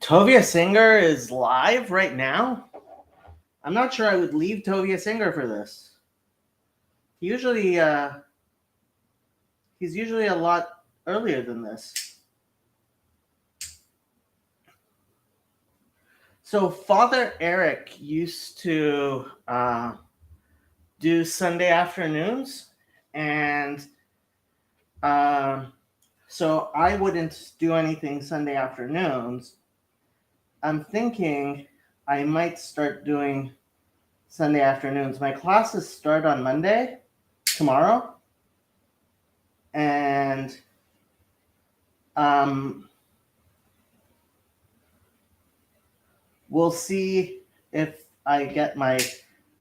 Tovia Singer is live right now? I'm not sure I would leave Tovia Singer for this. Usually, he's usually a lot earlier than this. So Father Eric used to do Sunday afternoons, and so I wouldn't do anything Sunday afternoons. I'm thinking I might start doing Sunday afternoons. My classes start on Monday, tomorrow, and we'll see if I get my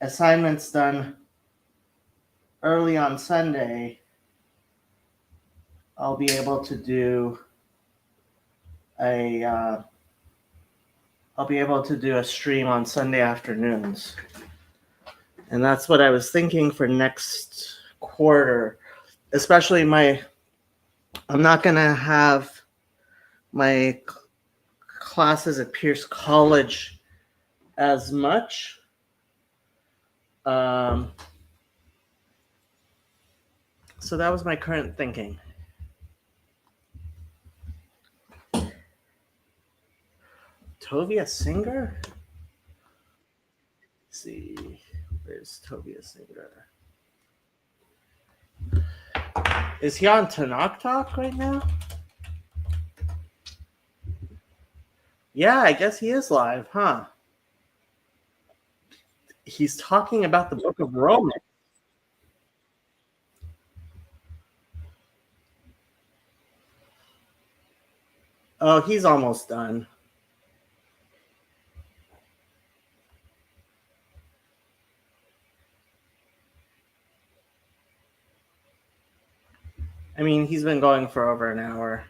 assignments done early on Sunday. I'll be able to do a stream on Sunday afternoons, and that's what I was thinking for next quarter. Especially I'm not gonna have my classes at Pierce College as much. So that was my current thinking. Tovia Singer? Let's see, where's Tovia Singer? Is he on Tanakh Talk right now? Yeah, I guess he is live, huh? He's talking about the Book of Romans. Oh, he's almost done. I mean, he's been going for over an hour.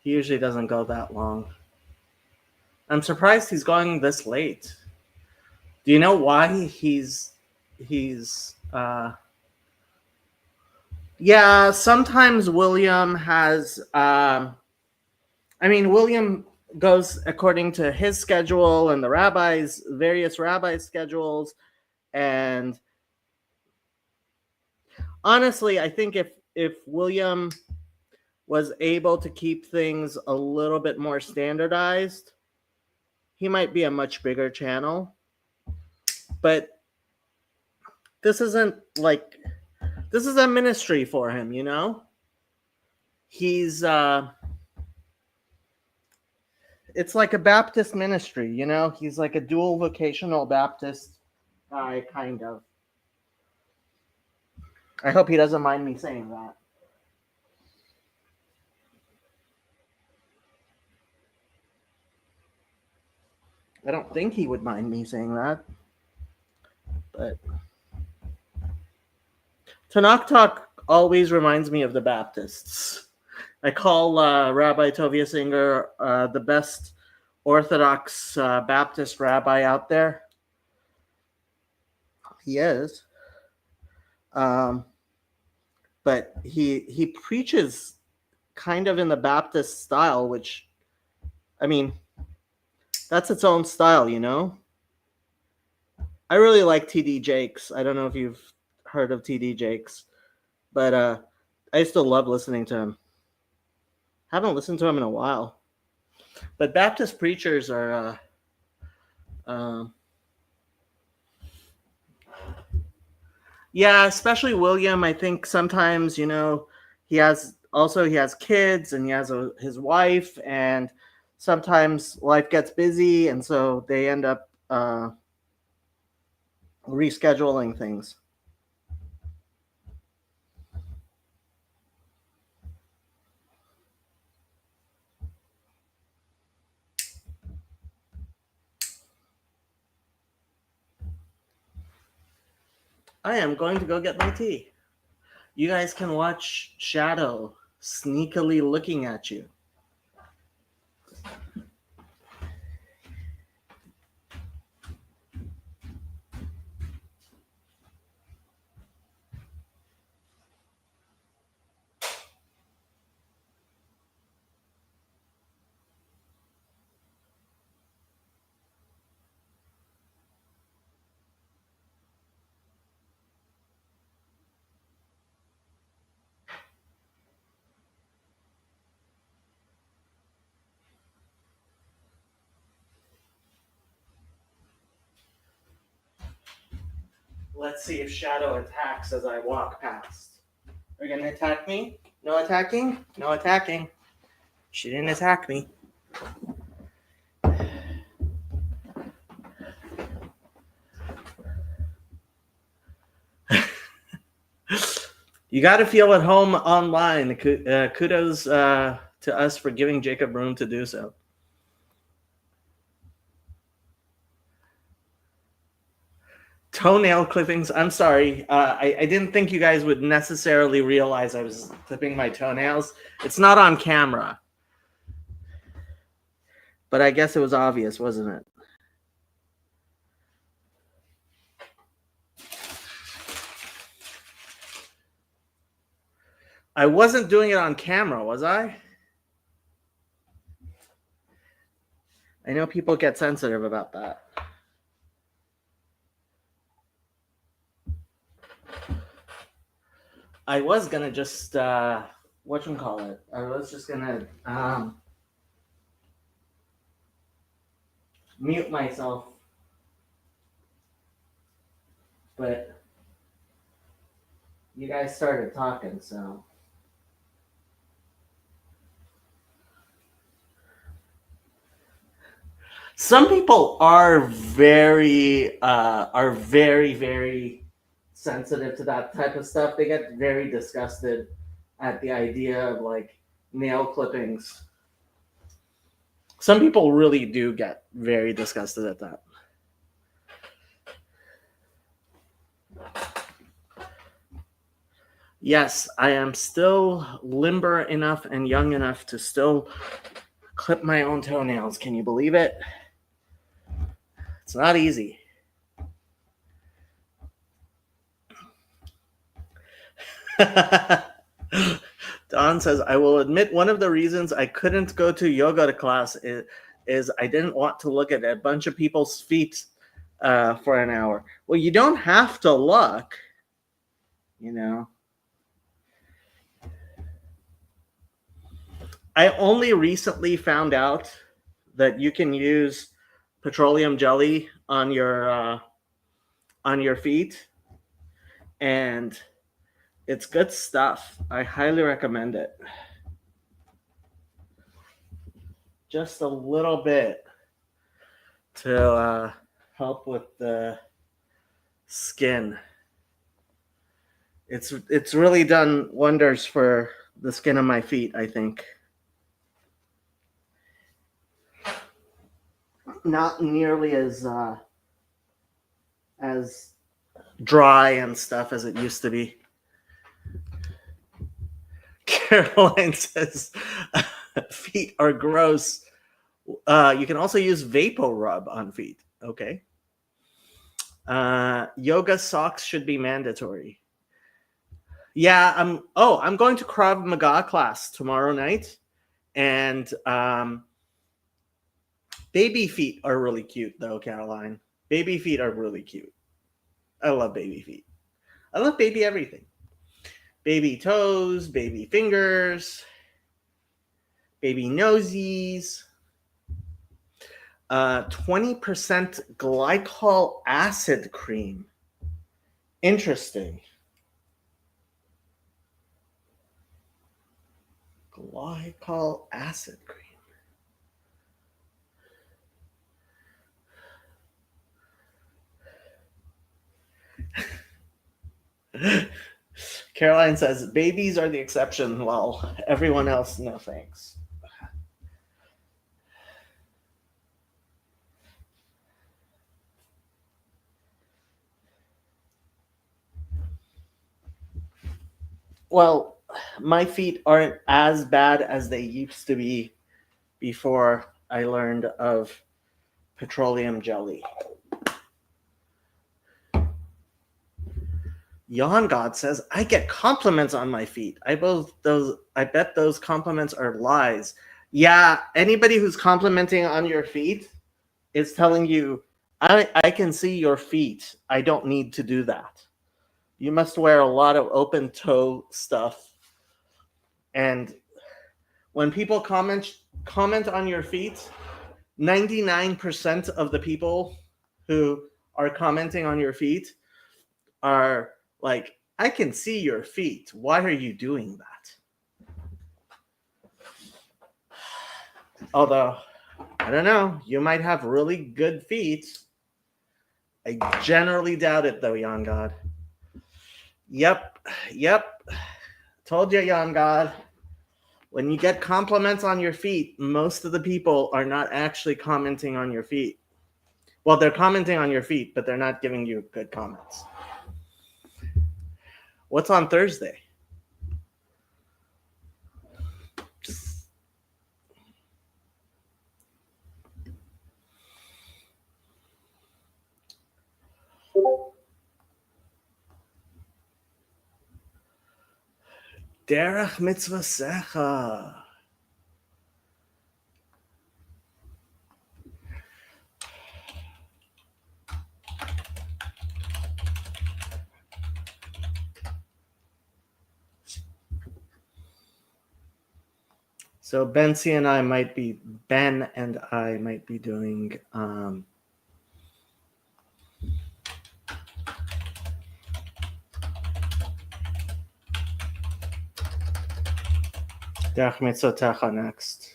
He usually doesn't go that long. I'm surprised he's going this late. Do you know why he's yeah, sometimes William has William goes according to his schedule and the various rabbis' schedules. And honestly, I think if William was able to keep things a little bit more standardized, he might be a much bigger channel. But this is a ministry for him, you know? He's it's like a Baptist ministry, you know? He's like a dual vocational Baptist guy, kind of. I hope he doesn't mind me saying that. I don't think he would mind me saying that. But Tanakh Talk always reminds me of the Baptists. I call Rabbi Tovia Singer the best Orthodox Baptist rabbi out there. He is. But he preaches kind of in the Baptist style, which, I mean, that's its own style, you know? I really like T.D. Jakes. I don't know if you've heard of T.D. Jakes, but I still love listening to him. Haven't listened to him in a while. But Baptist preachers are yeah, especially William. I think sometimes, you know, he has kids and he has his wife, and sometimes life gets busy, and so they end up rescheduling things. I am going to go get my tea. You guys can watch Shadow sneakily looking at you. Let's see if Shadow attacks as I walk past. Are you gonna attack me? No attacking? No attacking. She didn't attack me. You got to feel at home online. Kudos to us for giving Jacob room to do so. Toenail clippings. I'm sorry. I didn't think you guys would necessarily realize I was clipping my toenails. It's not on camera. But I guess it was obvious, wasn't it? I wasn't doing it on camera, was I? I know people get sensitive about that. I was gonna just whatchamacallit. I was just gonna mute myself, but you guys started talking, so. Some people are very, very sensitive to that type of stuff. They get very disgusted at the idea of like nail clippings. Some people really do get very disgusted at that. Yes, I am still limber enough and young enough to still clip my own toenails. Can you believe it? It's not easy. Don says, I will admit one of the reasons I couldn't go to yoga class is I didn't want to look at a bunch of people's feet for an hour. Well, you don't have to look, you know. I only recently found out that you can use petroleum jelly on your feet, and it's good stuff. I highly recommend it. Just a little bit to help with the skin. It's really done wonders for the skin of my feet, I think. Not nearly as dry and stuff as it used to be. Caroline says feet are gross. You can also use Vapor Rub on feet. Okay. Yoga socks should be mandatory. Yeah, I'm going to Krav Maga class tomorrow night, and baby feet are really cute though, Caroline. Baby feet are really cute. I love baby feet. I love baby everything. Baby toes, baby fingers, baby nosies. 20% glycol acid cream. Interesting. Glycol acid cream. Caroline says babies are the exception while everyone else, no thanks. Well, my feet aren't as bad as they used to be before I learned of petroleum jelly. Yawn God says, I get compliments on my feet. I bet those compliments are lies. Yeah, anybody who's complimenting on your feet is telling you, I can see your feet. I don't need to do that. You must wear a lot of open toe stuff. And when people comment on your feet, 99% of the people who are commenting on your feet are like, I can see your feet. Why are you doing that? Although, I don't know, you might have really good feet. I generally doubt it, though, Young God. Yep. Told you, Young God. When you get compliments on your feet, most of the people are not actually commenting on your feet. Well, they're commenting on your feet, but they're not giving you good comments. What's on Thursday? Derech mitzvah secha. So Ben and I might be doing Derech mitzvah techa next.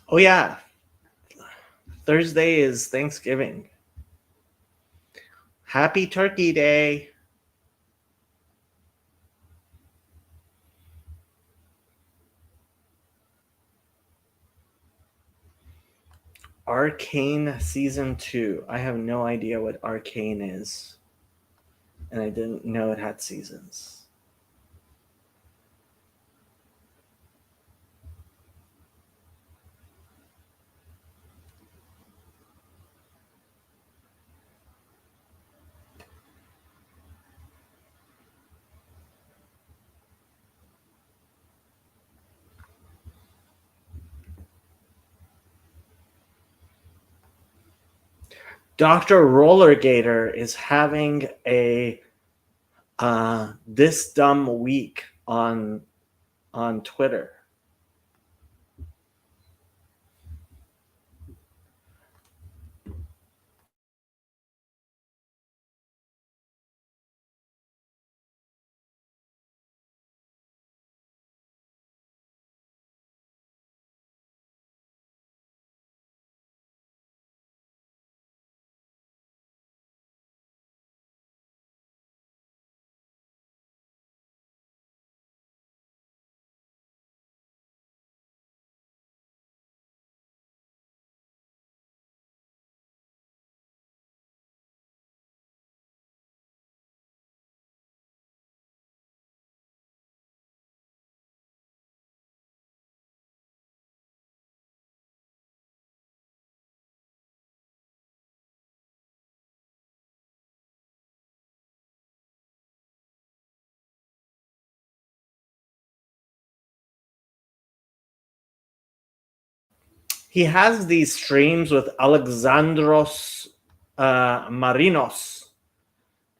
Oh yeah, Thursday is Thanksgiving. Happy Turkey Day. Arcane Season 2. I have no idea what Arcane is. And I didn't know it had seasons. Dr. Rollergator is having a This Dumb Week on Twitter. He has these streams with Alexandros Marinos.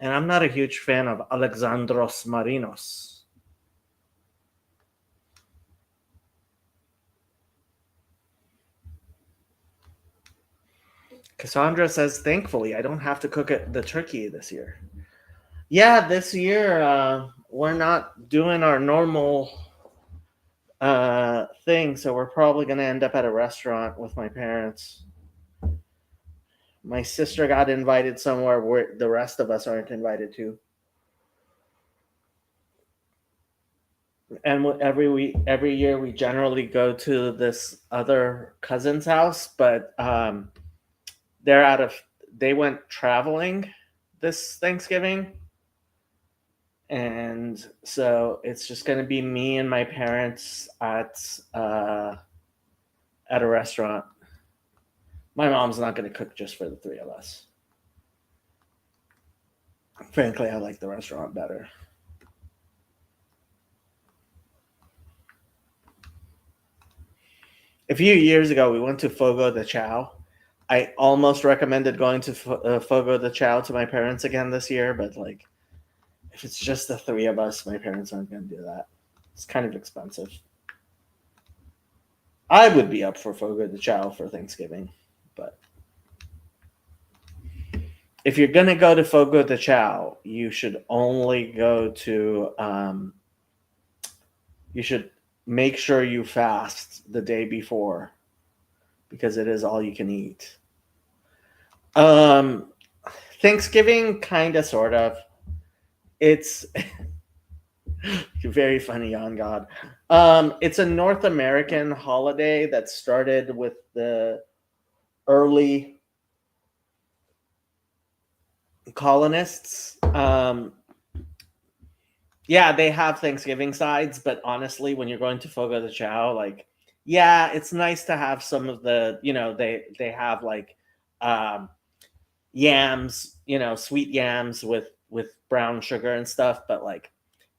And I'm not a huge fan of Alexandros Marinos. Cassandra says, thankfully, I don't have to cook the turkey this year. Yeah, this year we're not doing our normal thing, so we're probably going to end up at a restaurant with my parents. My sister got invited somewhere where the rest of us aren't invited to. And every year we generally go to this other cousin's house, but they're out of they went traveling this Thanksgiving, and so it's just going to be me and my parents at a restaurant. My mom's not going to cook just for the three of us. Frankly, I like the restaurant better. A few years ago, we went to Fogo de Chao. I almost recommended going to Fogo de Chao to my parents again this year, but like, if it's just the three of us, my parents aren't going to do that. It's kind of expensive. I would be up for Fogo de Chao for Thanksgiving, but if you're going to go to Fogo de Chao, you should only go to, you should make sure you fast the day before because it is all you can eat. Thanksgiving, kind of, sort of. It's very funny, on God. It's a North American holiday that started with the early colonists. Yeah, they have Thanksgiving sides, but honestly, when you're going to Fogo de Chao, like, yeah, it's nice to have some of the, they have like yams, sweet yams with brown sugar and stuff, but like,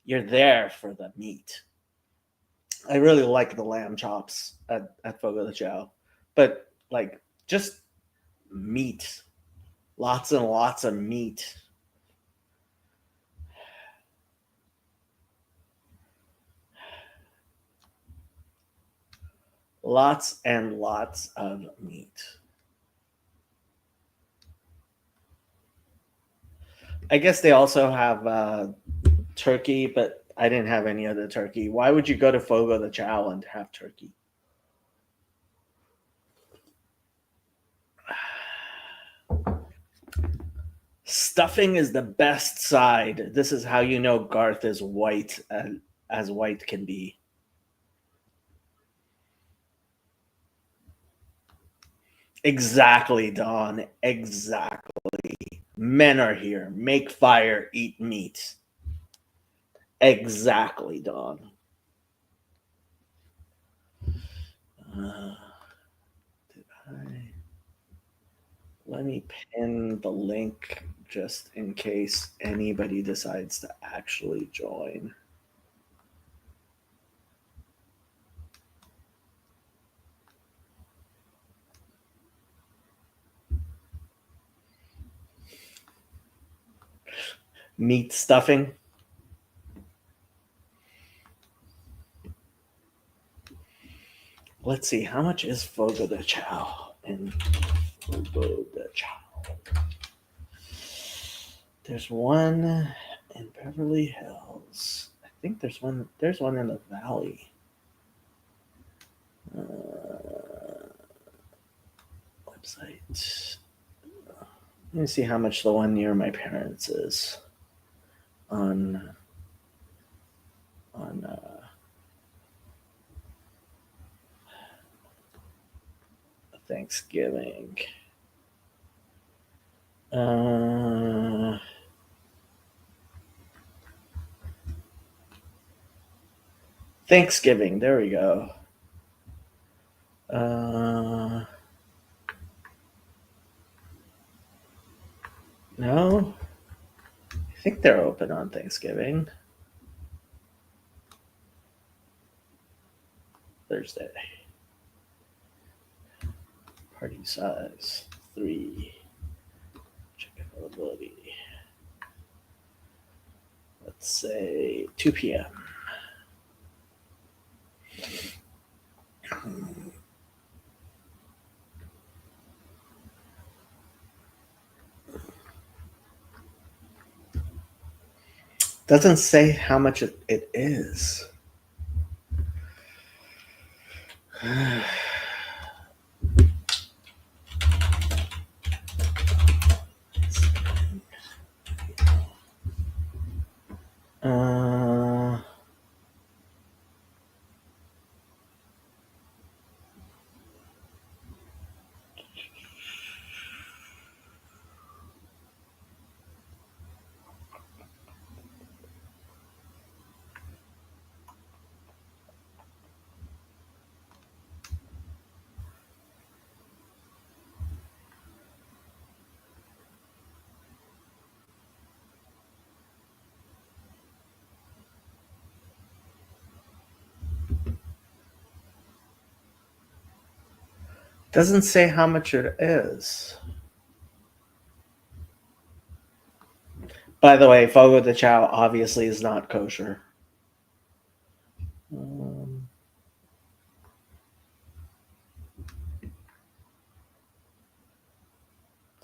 you're there for the meat. I really like the lamb chops at Fogo de Chao, but like, just meat, lots and lots of meat. Lots and lots of meat. I guess they also have turkey, but I didn't have any other turkey. Why would you go to Fogo de Chao and have turkey? Stuffing is the best side. This is how you know Garth is white, as white can be. Exactly, Don. Exactly. Men are here. Make fire, eat meat. Exactly, Don. Did I? Let me pin the link just in case anybody decides to actually join. Meat stuffing. Let's see, how much is Fogo de Chao in Fogo de Chao? There's one in Beverly Hills. I think there's one in the Valley. Website. Let me see how much the one near my parents is on Thanksgiving. Thanksgiving, there we go. No, I think they're open on Thanksgiving. Thursday. Party size 3. Check availability. Let's say 2 p.m. Doesn't say how much it is. Uh, doesn't say how much it is. By the way, Fogo de Chao obviously is not kosher.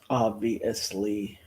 Obviously.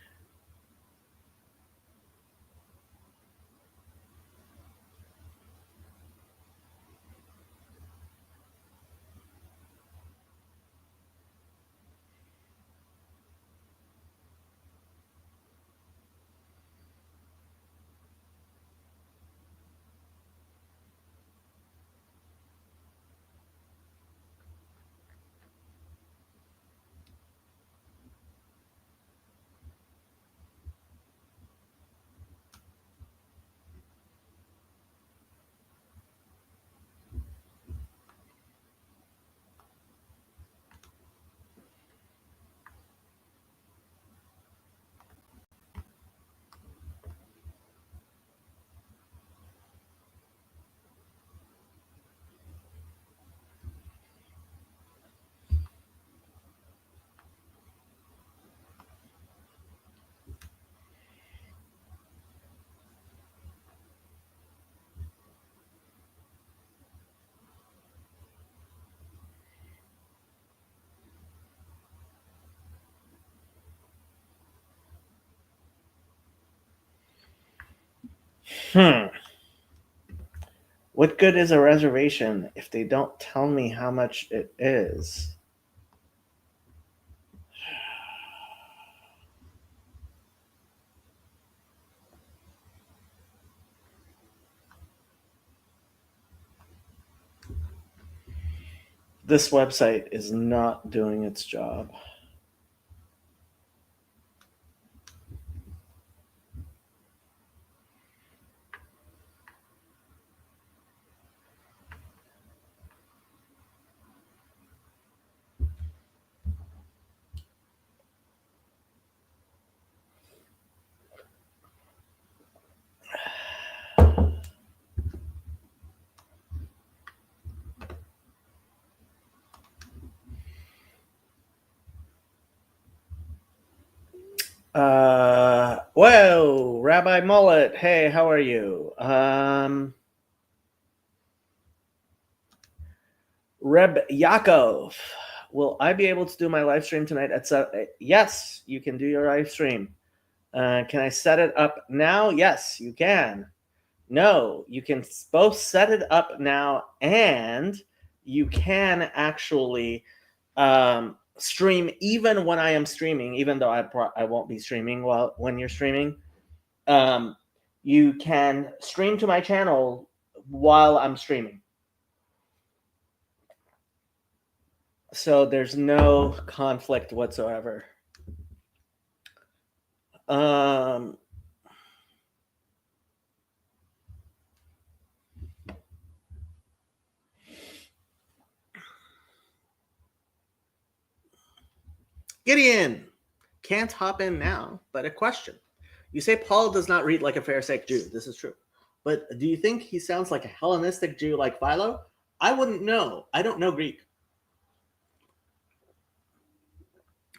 What good is a reservation if they don't tell me how much it is? This website is not doing its job. Whoa, Rabbi Mullet. Hey, how are you? Reb Yaakov. Will I be able to do my live stream tonight at 7? Yes, you can do your live stream. Can I set it up now? Yes, you can. No, you can both set it up now and you can actually stream even when I am streaming, even though I won't be streaming when you're streaming. You can stream to my channel while I'm streaming. So there's no conflict whatsoever. Gideon, can't hop in now, but a question. You say Paul does not read like a Pharisaic Jew. This is true. But do you think he sounds like a Hellenistic Jew like Philo? I wouldn't know. I don't know Greek.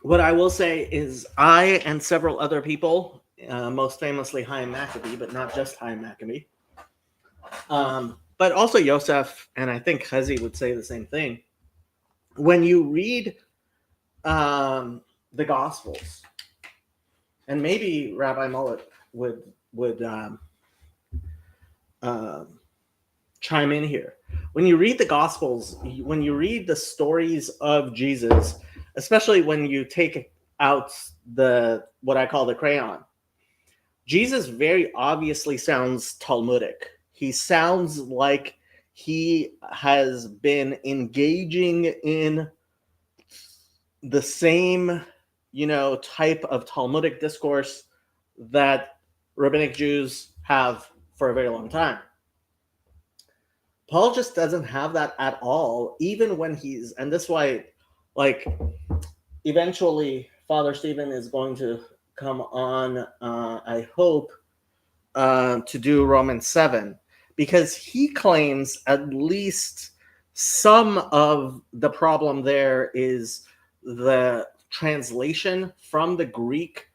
What I will say is I and several other people, most famously Chaim Maccabee, but not just Chaim Maccabee, but also Yosef, and I think Chezi would say the same thing. When you read the Gospels, and maybe Rabbi Mullet would chime in here. When you read the Gospels, when you read the stories of Jesus, especially when you take out what I call the crayon, Jesus very obviously sounds Talmudic. He sounds like he has been engaging in the same, type of Talmudic discourse that rabbinic Jews have for a very long time. Paul just doesn't have that at all, even when and this is why, like, eventually Father Stephen is going to come on, I hope, to do Romans 7, because he claims at least some of the problem there is the translation from the Greek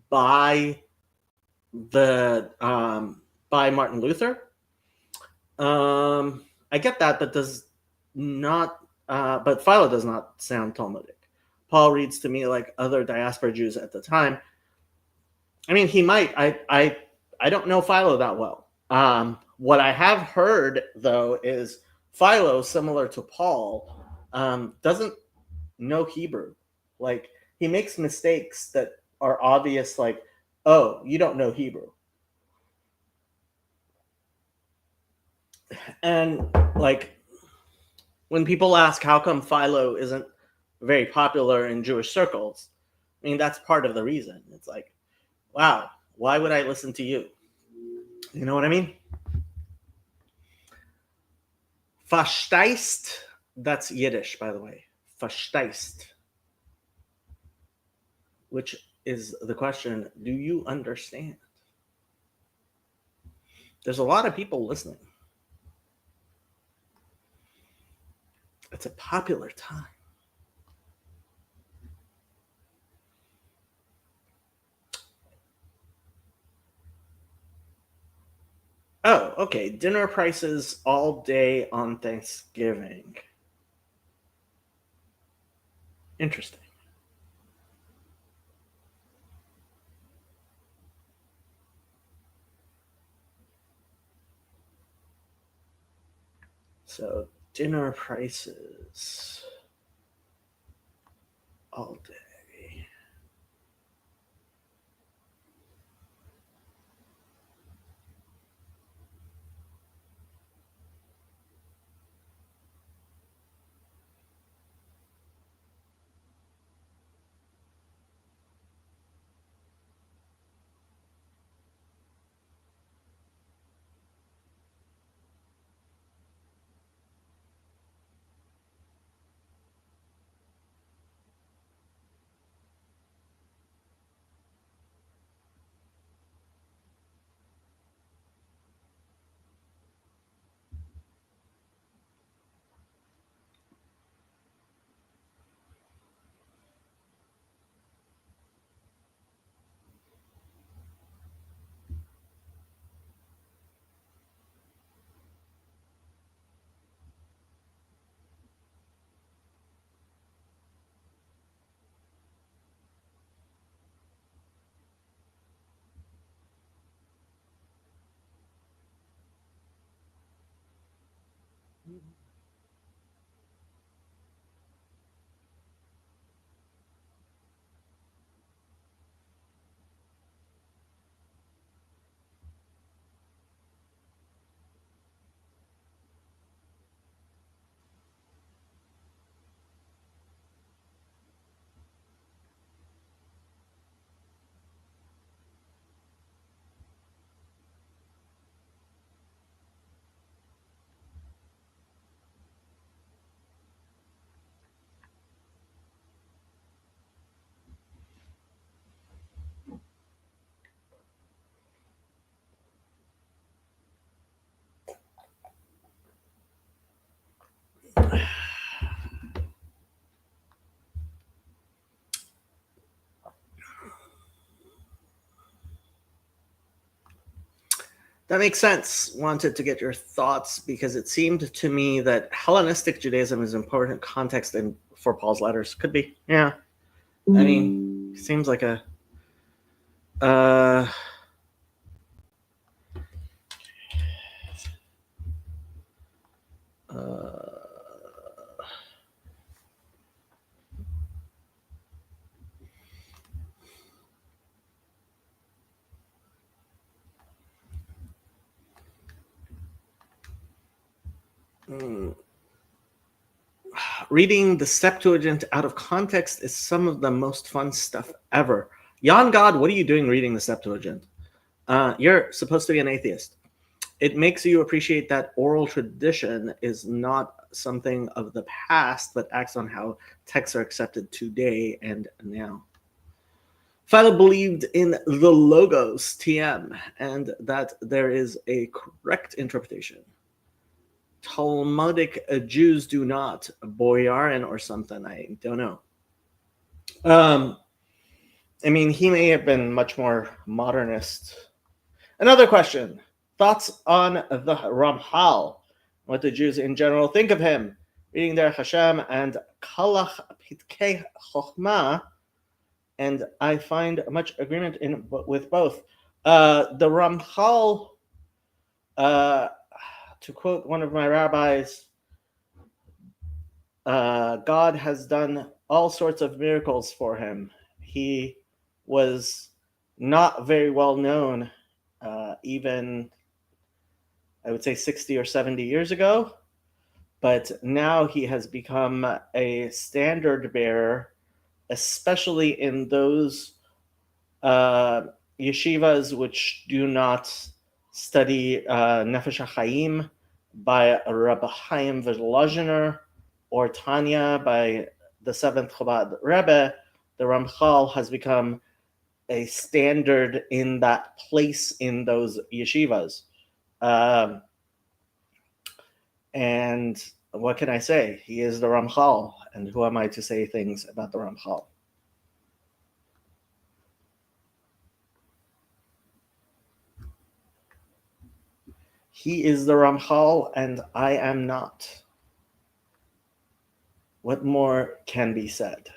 by by Martin Luther. I get that, but does not. But Philo does not sound Talmudic. Paul reads to me like other diaspora Jews at the time. I mean, he might. I don't know Philo that well. What I have heard though is Philo, similar to Paul, doesn't know Hebrew. Like, he makes mistakes that are obvious. Like, oh, you don't know Hebrew. And like, when people ask how come Philo isn't very popular in Jewish circles, I mean, that's part of the reason. It's like, wow, why would I listen to you? You know what I mean? Verstehst, that's Yiddish, by the way. Verstehst. Which is the question, do you understand? There's a lot of people listening. It's a popular time. Oh, okay. Dinner prices all day on Thanksgiving. Interesting. So, dinner prices all day. That makes sense. Wanted to get your thoughts because it seemed to me that Hellenistic Judaism is important context in for Paul's letters. Could be, yeah. I mean, seems like a. Uh, Reading the Septuagint out of context is some of the most fun stuff ever. Jan God, what are you doing reading the Septuagint? You're supposed to be an atheist. It makes you appreciate that oral tradition is not something of the past, but acts on how texts are accepted today and now. Philo believed in the Logos, TM, and that there is a correct interpretation. Talmudic Jews do not. Boyarin or something, I don't know. I mean, he may have been much more modernist. Another question. Thoughts on the Ramchal? What the Jews in general think of him? Reading Derech Hashem and Kalach Pitkei Chochmah, and I find much agreement with both. The Ramchal, to quote one of my rabbis, God has done all sorts of miracles for him. He was not very well known, even, I would say, 60 or 70 years ago. But now he has become a standard bearer, especially in those yeshivas which do not study Nefesh HaChaim by Rabbi Chaim Volozhiner or Tanya by the Seventh Chabad Rebbe. The Ramchal has become a standard in that place in those yeshivas. And what can I say? He is the Ramchal, and who am I to say things about the Ramchal? He is the Ramchal, and I am not. What more can be said?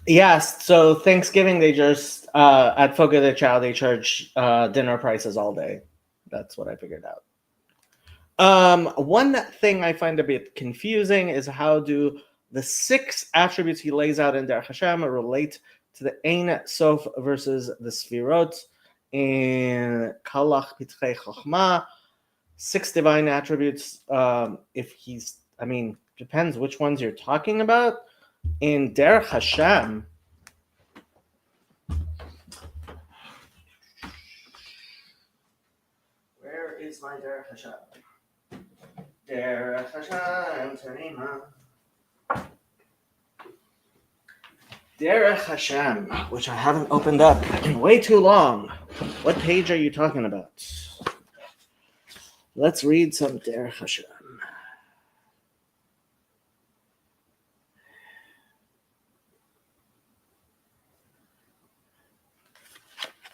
Yes, so Thanksgiving they just at Fogo de Chao they charge dinner prices all day. That's what I figured out. One thing I find a bit confusing is how do the 6 attributes he lays out in Derech Hashem relate to the Ein Sof versus the Sfirot in Kalach Pitkei Chochmah. 6 divine attributes. If he's, I mean, depends which ones you're talking about. In Derech Hashem, where is my Derech Hashem? Derech Hashem, Terima. Derech Hashem, which I haven't opened up in way too long. What page are you talking about? Let's read some Derech Hashem.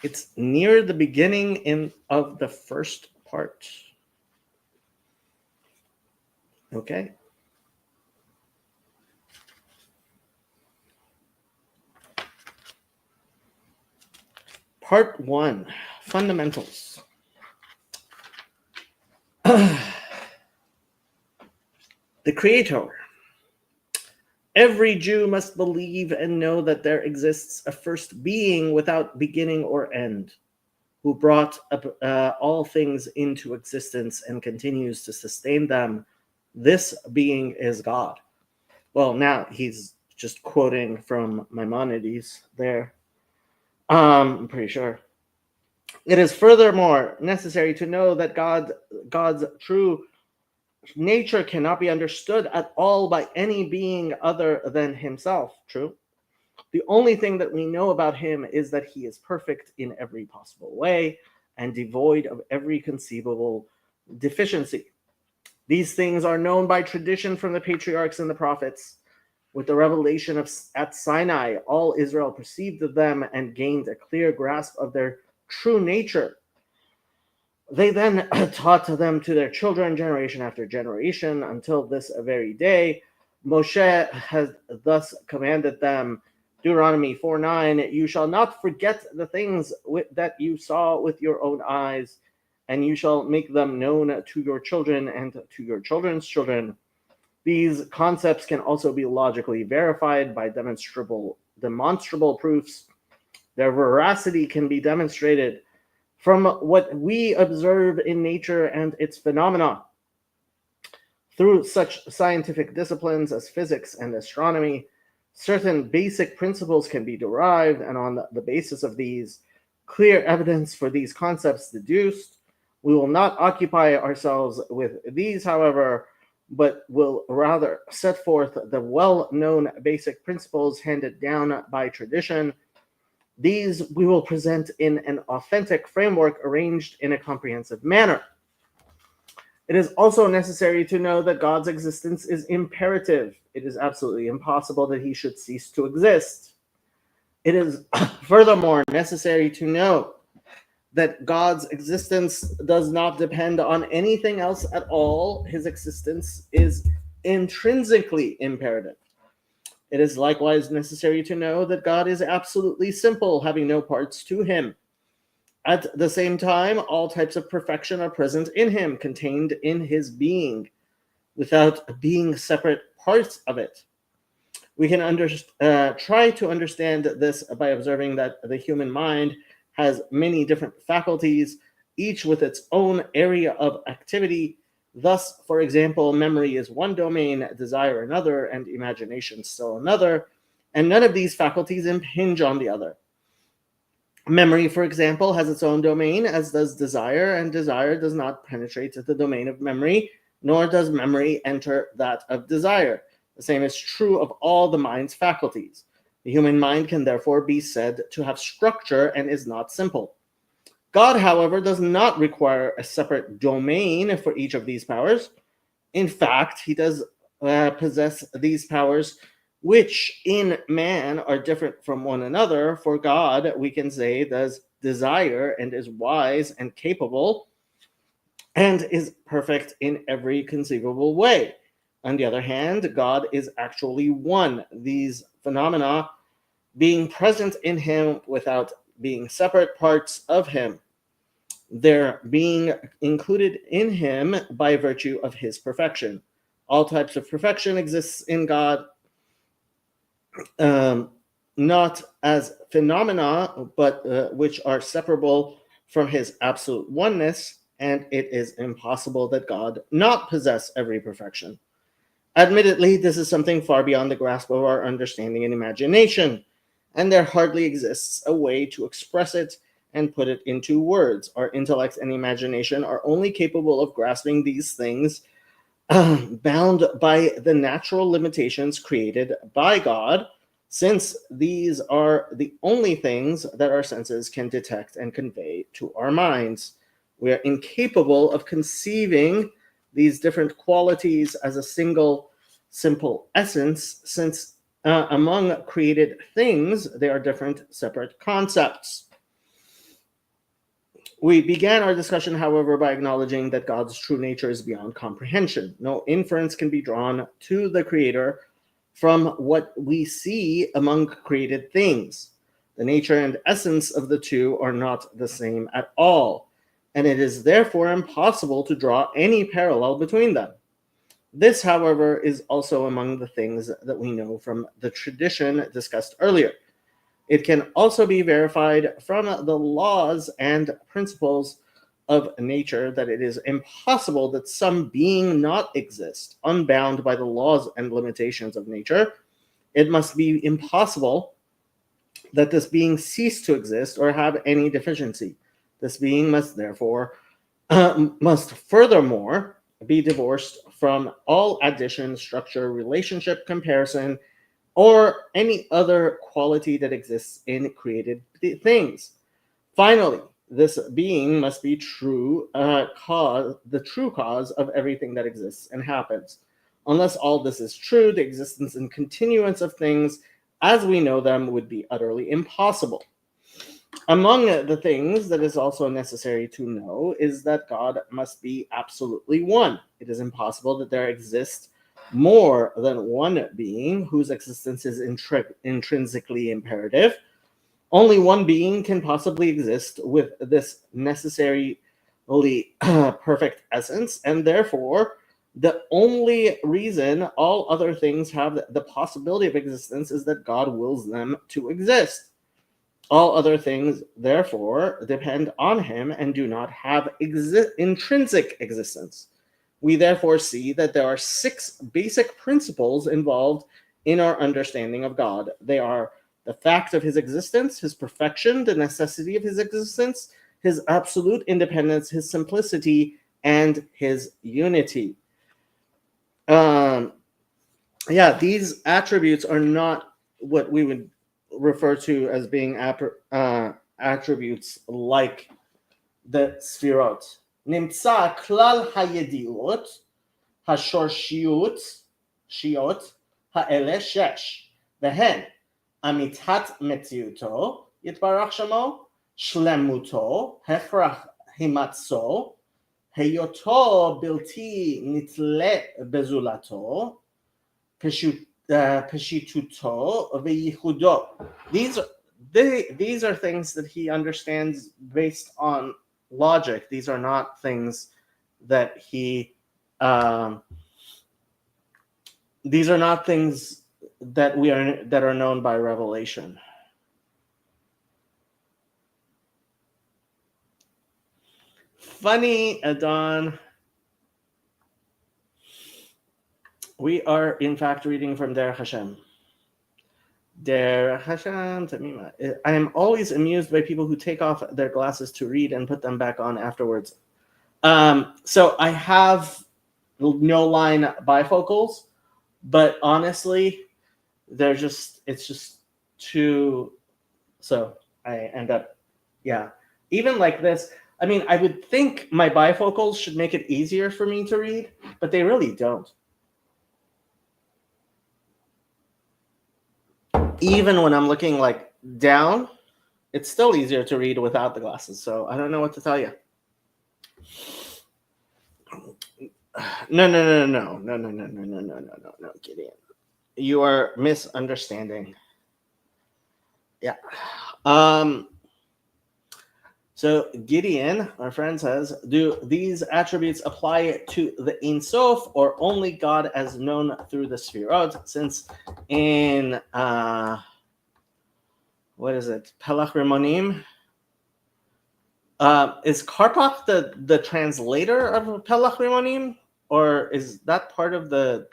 It's near the beginning of the first part. Okay. Part 1, Fundamentals. The Creator. Every Jew must believe and know that there exists a first being without beginning or end, who brought all things into existence and continues to sustain them. This being is God. Well, now he's just quoting from Maimonides there. I'm pretty sure. It is furthermore necessary to know that God's true nature cannot be understood at all by any being other than himself. True. The only thing that we know about him is that he is perfect in every possible way and devoid of every conceivable deficiency. These things are known by tradition from the patriarchs and the prophets. With the revelation at Sinai, all Israel perceived them and gained a clear grasp of their true nature. They then taught them to their children generation after generation until this very day. Moshe has thus commanded them, Deuteronomy 4:9, you shall not forget the things that you saw with your own eyes, and you shall make them known to your children and to your children's children. These concepts can also be logically verified by demonstrable proofs. Their veracity can be demonstrated from what we observe in nature and its phenomena. Through such scientific disciplines as physics and astronomy, certain basic principles can be derived, and on the basis of these, clear evidence for these concepts deduced. We will not occupy ourselves with these, however, but will rather set forth the well-known basic principles handed down by tradition. These we will present in an authentic framework arranged in a comprehensive manner. It is also necessary to know that God's existence is imperative. It is absolutely impossible that he should cease to exist. It is furthermore necessary to know that God's existence does not depend on anything else at all. His existence is intrinsically imperative. It is likewise necessary to know that God is absolutely simple, having no parts to him. At the same time, all types of perfection are present in him, contained in his being, without being separate parts of it. We can try to understand this by observing that the human mind has many different faculties, each with its own area of activity. Thus, for example, memory is one domain, desire another, and imagination still another, and none of these faculties impinge on the other. Memory, for example, has its own domain, as does desire, and desire does not penetrate the domain of memory, nor does memory enter that of desire. The same is true of all the mind's faculties. The human mind can therefore be said to have structure and is not simple. God, however, does not require a separate domain for each of these powers. In fact, he does possess these powers which in man are different from one another. For God, we can say, does desire and is wise and capable and is perfect in every conceivable way. On the other hand, God is actually one, these phenomena being present in him without being separate parts of him, their being included in him by virtue of his perfection. All types of perfection exists in God, not as phenomena, but which are separable from his absolute oneness, and it is impossible that God not possess every perfection. Admittedly, this is something far beyond the grasp of our understanding and imagination, and there hardly exists a way to express it and put it into words. Our intellect and imagination are only capable of grasping these things, bound by the natural limitations created by God, since these are the only things that our senses can detect and convey to our minds. We are incapable of conceiving these different qualities as a single simple essence, since among created things, they are different separate concepts. We began our discussion, however, by acknowledging that God's true nature is beyond comprehension. No inference can be drawn to the Creator from what we see among created things. The nature and essence of the two are not the same at all, and it is therefore impossible to draw any parallel between them. This, however, is also among the things that we know from the tradition discussed earlier. It can also be verified from the laws and principles of nature that it is impossible that some being not exist, unbound by the laws and limitations of nature. It must be impossible that this being cease to exist or have any deficiency. This being must furthermore be divorced from all addition, structure, relationship, comparison, or any other quality that exists in created things. Finally, this being must be the true cause of everything that exists and happens. Unless all this is true, the existence and continuance of things as we know them would be utterly impossible. Among the things that is also necessary to know is that God must be absolutely one. It is impossible that there exists more than one being whose existence is intrinsically imperative. Only one being can possibly exist with this necessarily perfect essence, and therefore the only reason all other things have the possibility of existence is that God wills them to exist. All other things, therefore, depend on him and do not have intrinsic existence. We therefore see that there are 6 basic principles involved in our understanding of God. They are the fact of his existence, his perfection, the necessity of his existence, his absolute independence, his simplicity, and his unity. These attributes are not what we would refer to as being attributes like the sfirot. נמצא כלל הידיעות, השורשיות, האלה 6, והן אמיתת מציאותו, יתברך שמו, שלמותו, הכרח הימצאו, היותו בלתי נתלה בזולתו, פשיטותו וייחודו. These are things that he understands based on logic. These are not things that these are not things that are known by revelation. Funny, Adon. We are in fact reading from Derech Hashem. Derech Hashem Tamima. I am always amused by people who take off their glasses to read and put them back on afterwards. So I have no line bifocals, but honestly, it's just too. So I end up, even like this. I mean, I would think my bifocals should make it easier for me to read, but they really don't. Even when I'm looking like down, it's still easier to read without the glasses. So I don't know what to tell you. No, Gideon. You are misunderstanding. Yeah. So Gideon, our friend, says, do these attributes apply to the Ein Sof or only God as known through the Sfirot? Since in what is it? Pelach Rimonim. Is Karpach the translator of Pelach Rimonim, or is that part of the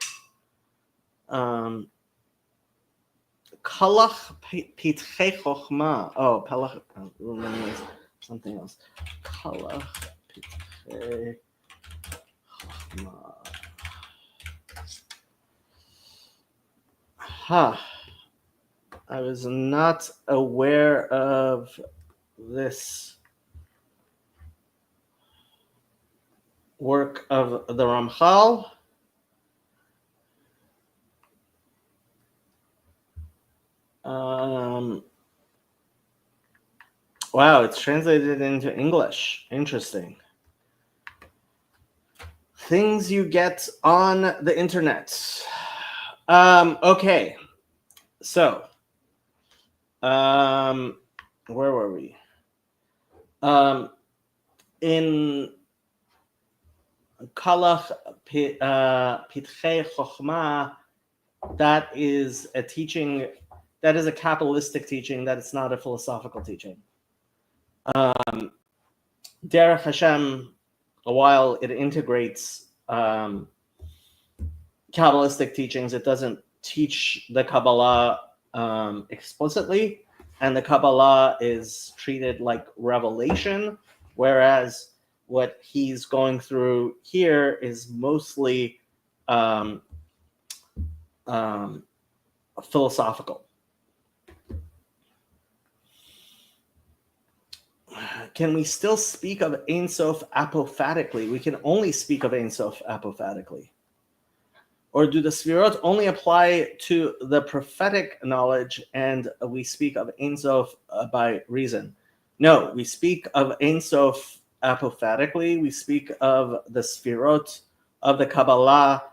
Kalach Pitchei Chochma? Oh, Pelach Rimonim is something else. Kalach Pitchei Chochma. I was not aware of this work of the Ramchal. Wow, it's translated into English. Interesting. Things you get on the internet. Okay. So, where were we? In Kalach Pitchei Chochmah, that is a teaching, that is a Kabbalistic teaching, that it's not a philosophical teaching. Derech Hashem, while it integrates Kabbalistic teachings, it doesn't teach the Kabbalah explicitly, and the Kabbalah is treated like revelation, whereas what he's going through here is mostly philosophical. Can we still speak of Ein Sof apophatically? We can only speak of Ein Sof apophatically. Or do the Sfirot only apply to the prophetic knowledge and we speak of Ein Sof by reason? No, we speak of Ein Sof apophatically. We speak of the Sfirot of the Kabbalah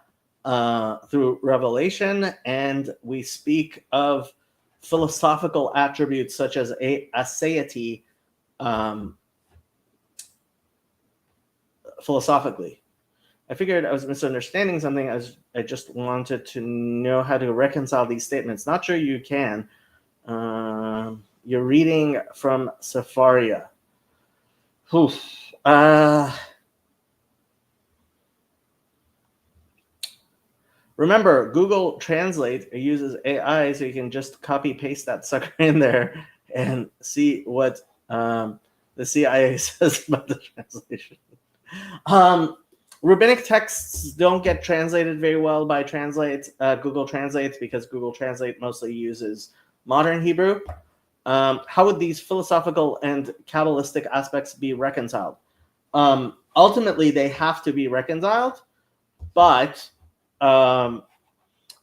through revelation, and we speak of philosophical attributes such as aseity philosophically. I figured I was misunderstanding something. I just wanted to know how to reconcile these statements. Not sure you can. You're reading from Sefaria. Remember, Google Translate uses AI, so you can just copy paste that sucker in there and see what the CIA says about the translation. Rabbinic texts don't get translated very well by Google Translate, because Google Translate mostly uses modern Hebrew. How would these philosophical and Kabbalistic aspects be reconciled? Ultimately, they have to be reconciled, but there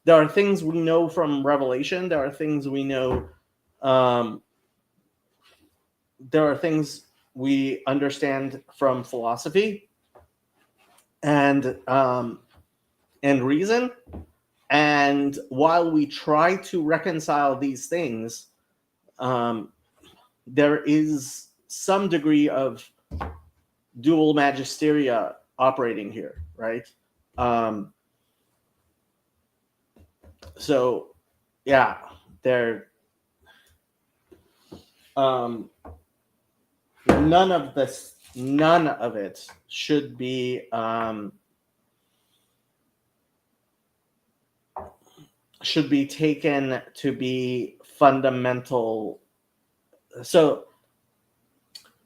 are things we know from Revelation. There are things we know. There are things we understand from philosophy and reason. And while we try to reconcile these things, there is some degree of dual magisteria operating here, right? So, yeah, none of it should be taken to be fundamental. So,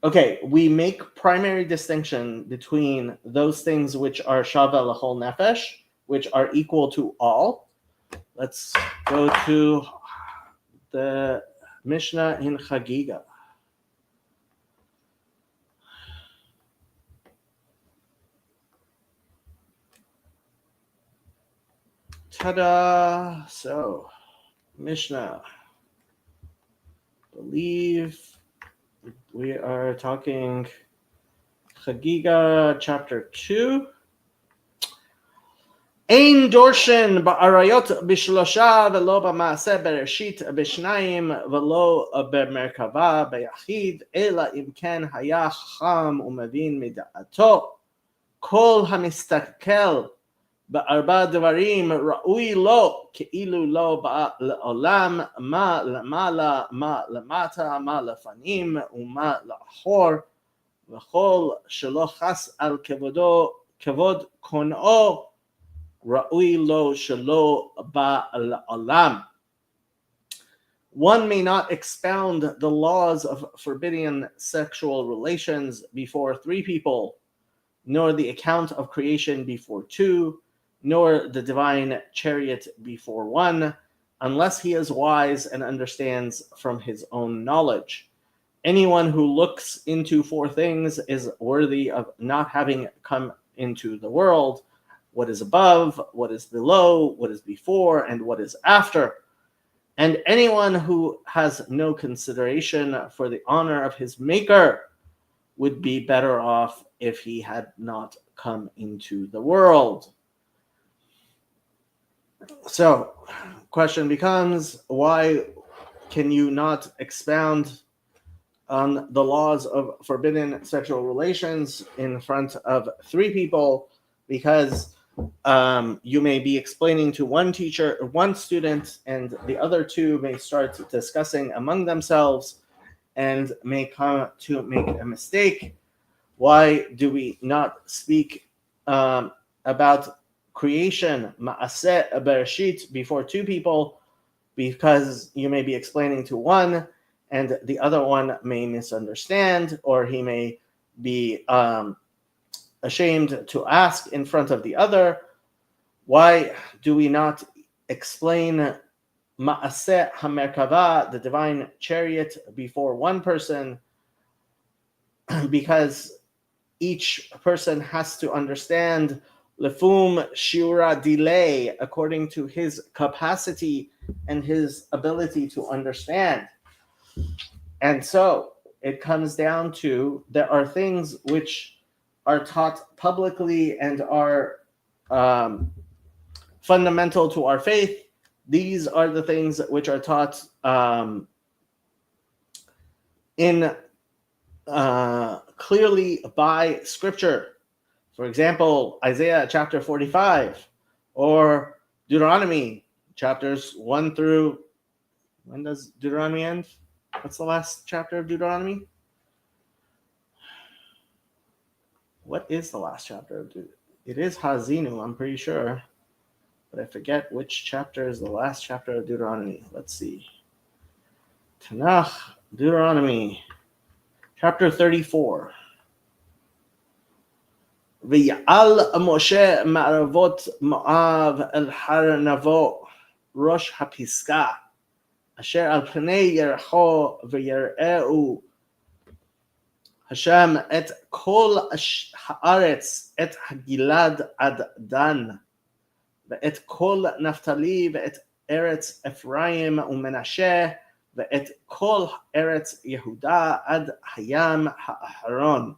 okay, we make primary distinction between those things which are shava l'chol nefesh, which are equal to all. Let's go to the Mishnah in Chagiga. Ta-da! So, Mishnah. I believe we are talking Chagiga chapter 2. Ein dorshin ba'arayot bishlosha velo b'maaseh bereshit b'shnayim velo b'merkava b'yachid ela im ken haya chacham umevin mida'ato kol hamistakel ba'arba dvarim ra'ui lo ke'ilu lo ba'olam ma lamala ma lamata ma lefanim u'ma la'achor v'chol shelo chas al kevod kon'o Ra'ui lo shelo ba'alam. One may not expound the laws of forbidding sexual relations before 3 people, nor the account of creation before 2, nor the divine chariot before 1, unless he is wise and understands from his own knowledge. Anyone who looks into four things is worthy of not having come into the world: what is above, what is below, what is before, and what is after. And anyone who has no consideration for the honor of his Maker would be better off if he had not come into the world. So, question becomes, why can you not expound on the laws of forbidden sexual relations in front of three people? Because you may be explaining to one student, and the other two may start discussing among themselves and may come to make a mistake. Why do we not speak about creation, Ma'aseh Bereshit, before two people? Because you may be explaining to one, and the other one may misunderstand, or he may be ashamed to ask in front of the other. Why do we not explain Ma'aseh HaMerkava, the divine chariot, before one person? Because each person has to understand Lefum Shura delay, according to his capacity and his ability to understand. And so it comes down to, there are things which are taught publicly and are fundamental to our faith. These are the things which are taught in clearly by Scripture. For example, Isaiah chapter 45, or Deuteronomy chapters 1 through, when does Deuteronomy end? What's the last chapter of Deuteronomy? What is the last chapter of Deuteronomy? It is Hazinu, I'm pretty sure, but I forget which chapter is the last chapter of Deuteronomy. Let's see. Tanakh, Deuteronomy, chapter 34. ויעל משה מערבות מואב אל הר נבו ראש הפסגה אשר על פני ירחו ויראו השם את כל הארץ, את הגלעד עד דן, ואת כל נפתלי, ואת ארץ אפרים ומנשה, ואת כל ארץ יהודה עד הים האחרון,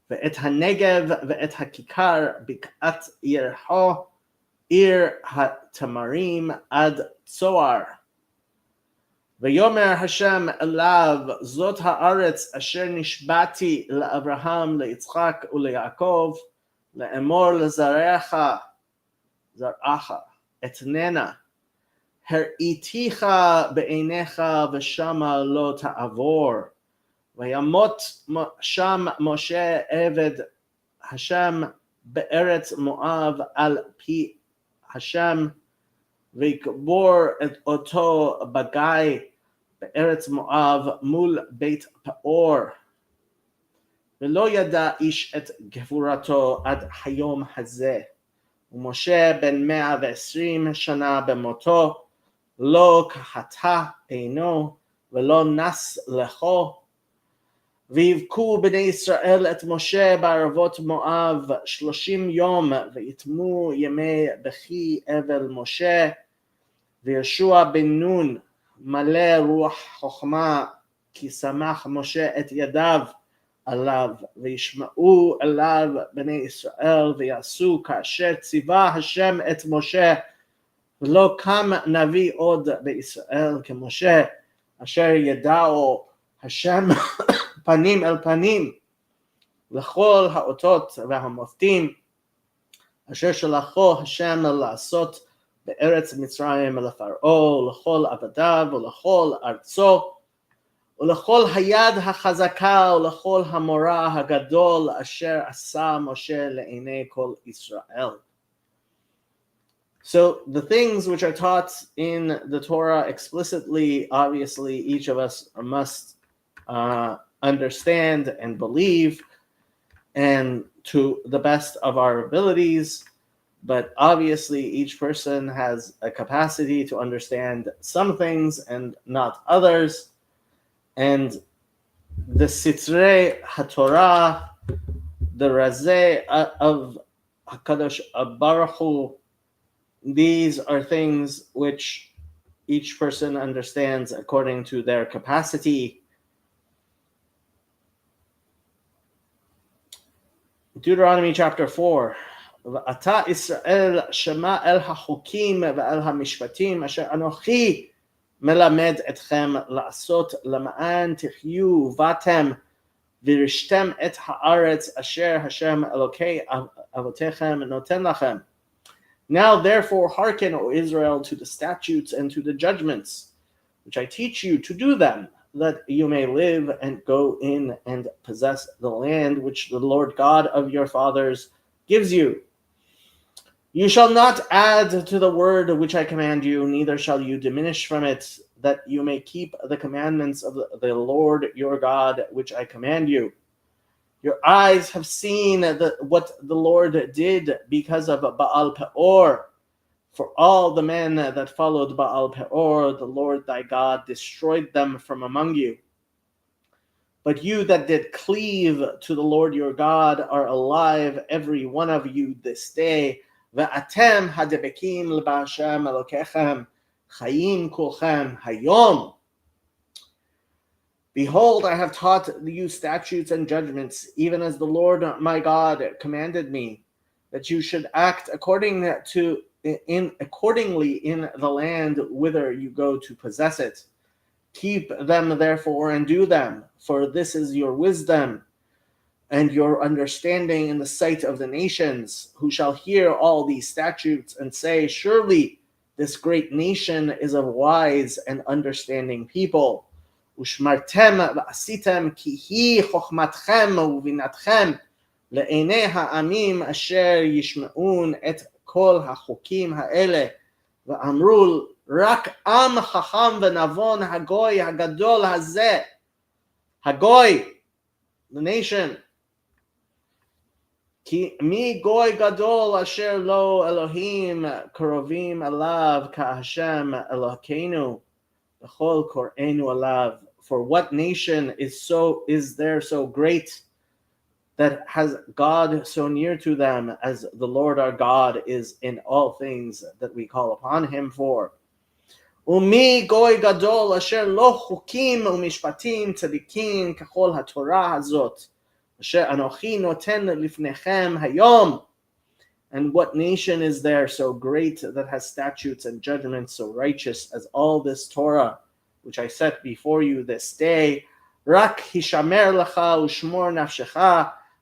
ואת הנגב, ואת הכיכר בקעת ירחו, עיר התמרים עד צוהר. ויאמר השם אליו, זאת הארץ אשר נשבעתי לאברהם, ליצחק וליעקב, לאמור לזרעך, אתננה, הראיתיך בעיניך ושמה לא תעבור. וימות שם משה עבד השם בארץ מואב על פי השם, ויקבור אותו בגיא בארץ מואב מול בית פאור. ולא ידע איש את גבורתו עד היום הזה. ומשה בן 120 שנה במותו, לא כחתה עינו ולא נס לחו. ויבכו בני ישראל את משה בערבות מואב 30 יום, ויתמו ימי בכי אבל משה. וישוע בן נון מלא רוח חוכמה, כי שמח משה את ידיו עליו, וישמעו אליו בני ישראל ויעשו כאשר ציווה השם את משה. ולא קם נביא עוד בישראל כמשה, אשר ידעו השם פנים אל פנים לכל האותות והמופתים אשר שלחו השם לעשות בארץ מצרים, לפרעה, לכל עבדיו ולכל ארצו, ולכל היד החזקה ולכל המורא הגדול אשר עשה משה לעיני כל ישראל. So the things which are taught in the Torah explicitly, obviously each of us must understand and believe, and to the best of our abilities. But obviously, each person has a capacity to understand some things and not others. And the Sitrei HaTorah, the Razeh of HaKadosh Baruch Hu, these are things which each person understands according to their capacity. Deuteronomy chapter 4. ואתה ישראל שמע אל החוקים ואל המשפטים אשר אנוכי מלמד אתכם לעשות למען תחיו ובאתם וירשתם את הארץ אשר השם אלוקי אבותיכם נותן לכם. Now therefore hearken, O Israel, to the statutes and to the judgments which I teach you to do them, that you may live and go in and possess the land which the Lord God of your fathers gives you. You shall not add to the word which I command you, neither shall you diminish from it, that you may keep the commandments of the Lord your God which I command you. Your eyes have seen what the Lord did because of Baal Peor. For all the men that followed Baal Peor, the Lord thy God destroyed them from among you. But you that did cleave to the Lord your God are alive, every one of you this day. Ve'atem hadebekim l'ba'ashem elokechem chayim kulchem hayom. Behold, I have taught you statutes and judgments, even as the Lord my God commanded me, that you should act accordingly in the land whither you go to possess it. Keep them therefore and do them, for this is your wisdom and your understanding in the sight of the nations, who shall hear all these statutes and say, surely this great nation is a wise and understanding people. ושמרתם ועשיתם כי היא חוכמתכם ובינתכם לעיני העמים אשר ישמעון את כל החוקים האלה ואמרו רק עם חכם ונבון הגוי הגדול הזה, הגוי, the nation, כי מי גוי גדול אשר לו אלוהים קרובים אליו כהשם אלוהינו בכל קוראינו עליו. For what nation is there so great that has God so near to them as the Lord our God is in all things that we call upon him for? ומי גוי גדול אשר לא חוקים ומשפטים צדיקים ככל התורה הזאת אשר אנוכי נותן לפניכם היום. And what nation is there so great that has statutes and judgments so righteous as all this Torah which I set before you this day? רק הישמר לך ושמור נפשך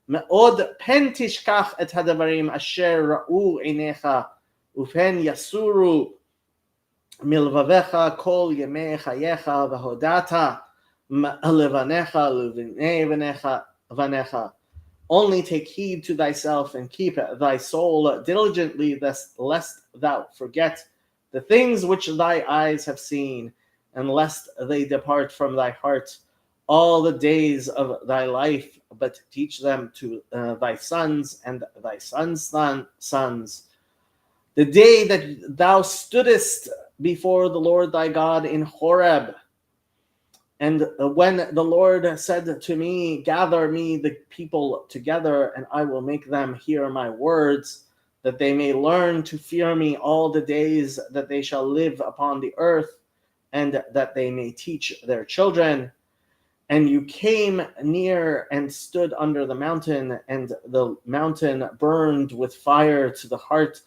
מאוד פן תשכח את הדברים אשר ראו עיניך ופן יסורו מלבביך כל ימי חייך והודעת לבניך ולבני בניך. Only take heed to thyself and keep thy soul diligently, lest thou forget the things which thy eyes have seen, and lest they depart from thy heart all the days of thy life, but teach them to thy sons and thy sons' sons. The day that thou stoodest before the Lord thy God in Horeb, and when the Lord said to me, gather me the people together, and I will make them hear my words, that they may learn to fear me all the days that they shall live upon the earth, and that they may teach their children. And you came near and stood under the mountain, and the mountain burned with fire to the heart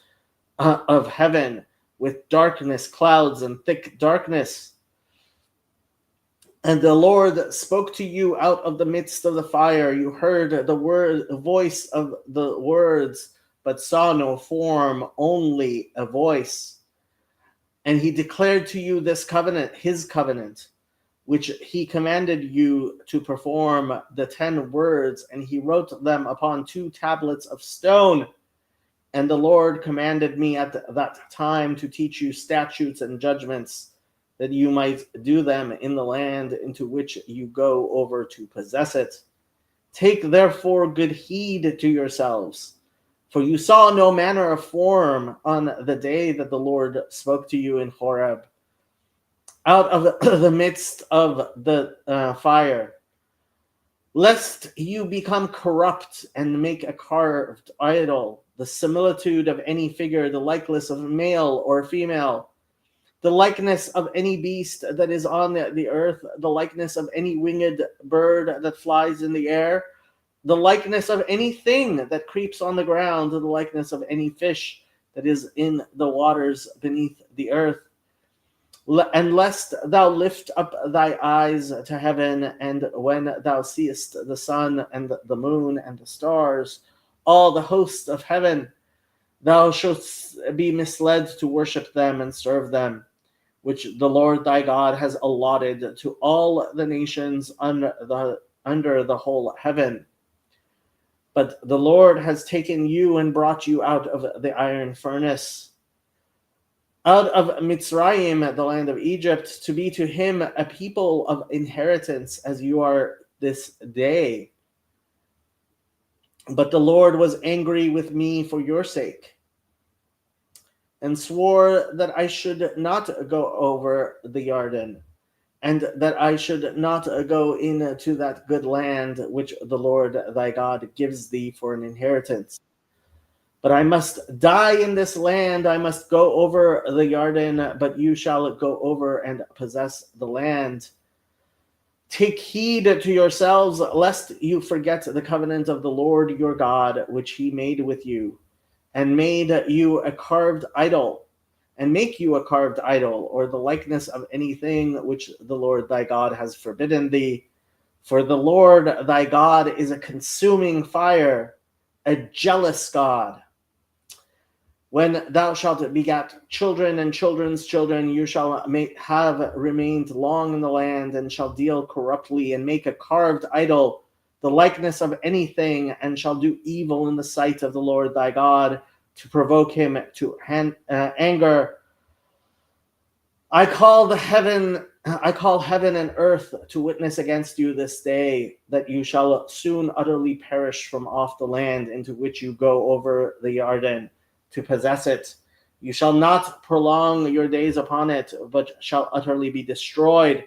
of heaven, with darkness, clouds, and thick darkness. And the Lord spoke to you out of the midst of the fire. You heard the voice of the words, but saw no form, only a voice. And he declared to you this covenant, his covenant, which he commanded you to perform, the 10 words, and he wrote them upon 2 tablets of stone. And the Lord commanded me at that time to teach you statutes and judgments, that you might do them in the land into which you go over to possess it. Take therefore good heed to yourselves, For you saw no manner of form on the day that the Lord spoke to you in Horeb, out of the midst of the fire, lest you become corrupt and make a carved idol, the similitude of any figure, the likeness of male or female, the likeness of any beast that is on the earth, the likeness of any winged bird that flies in the air, the likeness of anything that creeps on the ground, the likeness of any fish that is in the waters beneath the earth. And lest thou lift up thy eyes to heaven, and when thou seest the sun and the moon and the stars, all the hosts of heaven, thou shouldst be misled to worship them and serve them, which the Lord thy God has allotted to all the nations under the whole heaven. But the Lord has taken you and brought you out of the iron furnace, out of Mitzrayim, the land of Egypt, to be to him a people of inheritance, as you are this day. But the Lord was angry with me for your sake, and swore that I should not go over the Jordan, and that I should not go into that good land which the Lord thy God gives thee for an inheritance. But I must die in this land, I must go over the Jordan, but you shall go over and possess the land. Take heed to yourselves, lest you forget the covenant of the Lord your God, which he made with you, and made you a carved idol, and make you a carved idol, or the likeness of anything which the Lord thy God has forbidden thee. For the Lord thy God is a consuming fire, a jealous God. When thou shalt begat children and children's children, you shall have remained long in the land, and shall deal corruptly, and make a carved idol, the likeness of anything, and shall do evil in the sight of the Lord thy God, to provoke him to anger. I call heaven and earth to witness against you this day, that you shall soon utterly perish from off the land into which you go over the Jordan to possess it. You shall not prolong your days upon it, but shall utterly be destroyed.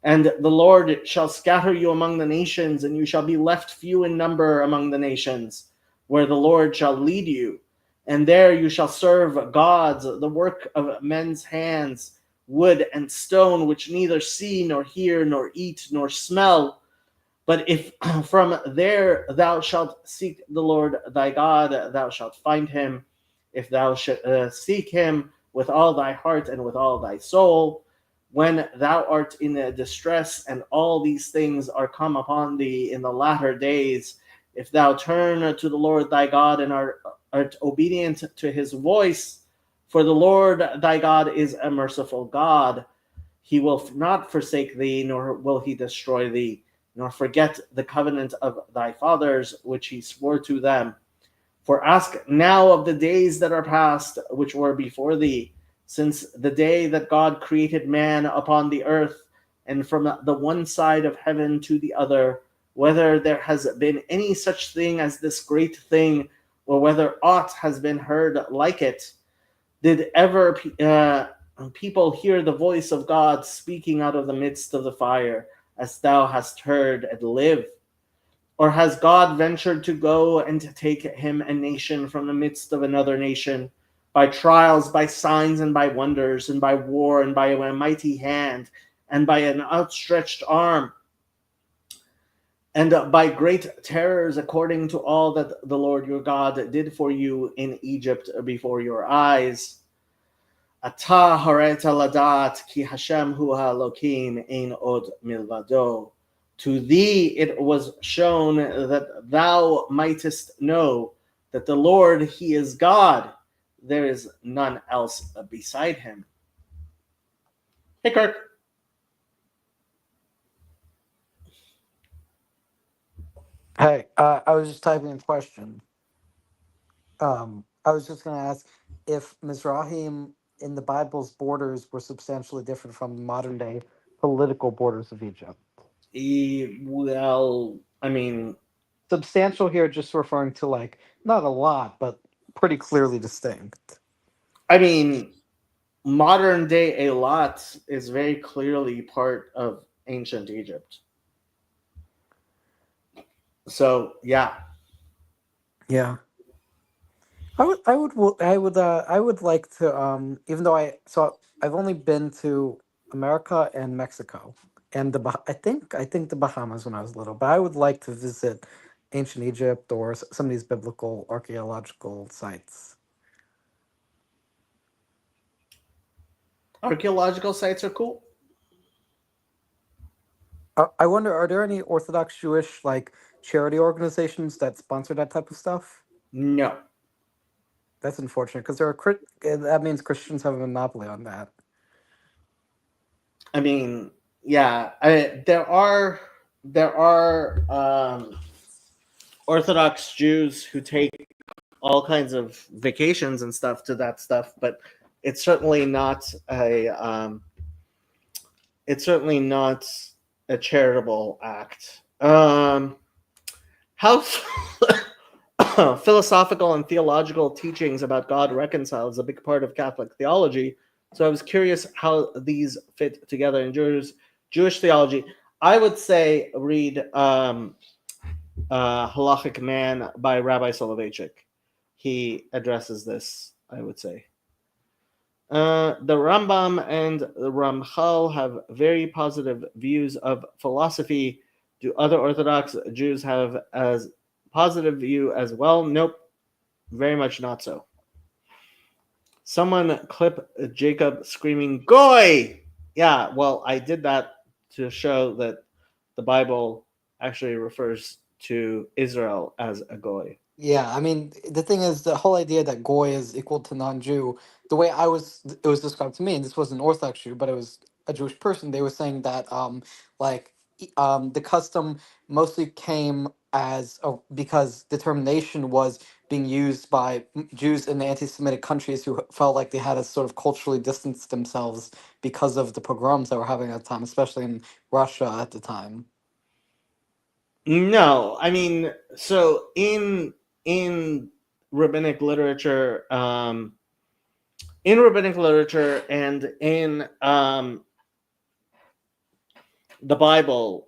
And the Lord shall scatter you among the nations, and you shall be left few in number among the nations, where the Lord shall lead you. And there you shall serve gods, the work of men's hands, wood and stone, which neither see, nor hear, nor eat, nor smell. But if from there thou shalt seek the Lord thy God, thou shalt find him, if thou seek him with all thy heart and with all thy soul. When thou art in distress, and all these things are come upon thee in the latter days, if thou turn to the Lord thy God and art obedient to his voice, for the Lord thy God is a merciful God. He will not forsake thee, nor will he destroy thee, nor forget the covenant of thy fathers, which he swore to them. For ask now of the days that are past, which were before thee, since the day that God created man upon the earth, and from the one side of heaven to the other, whether there has been any such thing as this great thing, or whether aught has been heard like it. Did ever people hear the voice of God speaking out of the midst of the fire, as thou hast heard, and live? Or has God ventured to go and to take him a nation from the midst of another nation, by trials, by signs, and by wonders, and by war, and by a mighty hand, and by an outstretched arm, and by great terrors, according to all that the Lord your God did for you in Egypt before your eyes? Ata hareta ladat ki Hashem hu ha'Elokim ein od milvado. To thee it was shown that thou mightest know that the Lord, he is God. There is none else beside him. Hey, Kirk. Hey, I was just typing a question. I was just going to ask if Mizrahim in the Bible's borders were substantially different from the modern day political borders of Egypt. Well, I mean, substantial here just referring to like not a lot, but pretty clearly distinct. I mean, modern day Eilat is very clearly part of ancient Egypt. So yeah. Yeah. I would like to even though I've only been to America and Mexico and I think the Bahamas when I was little, but I would like to visit ancient Egypt or some of these biblical archaeological sites. Archaeological sites are cool. I wonder, are there any Orthodox Jewish like charity organizations that sponsor that type of stuff? No. That's unfortunate because that means Christians have a monopoly on that. I mean, yeah, there are Orthodox Jews who take all kinds of vacations and stuff to that stuff, but it's certainly not a it's certainly not a charitable act. How philosophical and theological teachings about God reconcile is a big part of Catholic theology. So I was curious how these fit together in Jewish theology. I would say read Halachic Man by Rabbi Soloveitchik. He addresses this, I would say. The Rambam and the Ramchal have very positive views of philosophy. Do other Orthodox Jews have as positive view as well? Nope, very much not so. Someone clip Jacob screaming "Goy!" Yeah, well, I did that to show that the Bible actually refers to Israel as a goy. Yeah, I mean, the thing is, the whole idea that Goy is equal to non-Jew, the way it was described to me, and this wasn't an Orthodox Jew, but it was a Jewish person, they were saying that, the custom mostly came because the term nation was being used by Jews in the anti-Semitic countries who felt like they had to sort of culturally distance themselves because of the pogroms that were happening at the time, especially in Russia at the time. No, I mean, so in rabbinic literature, in rabbinic literature and in the Bible,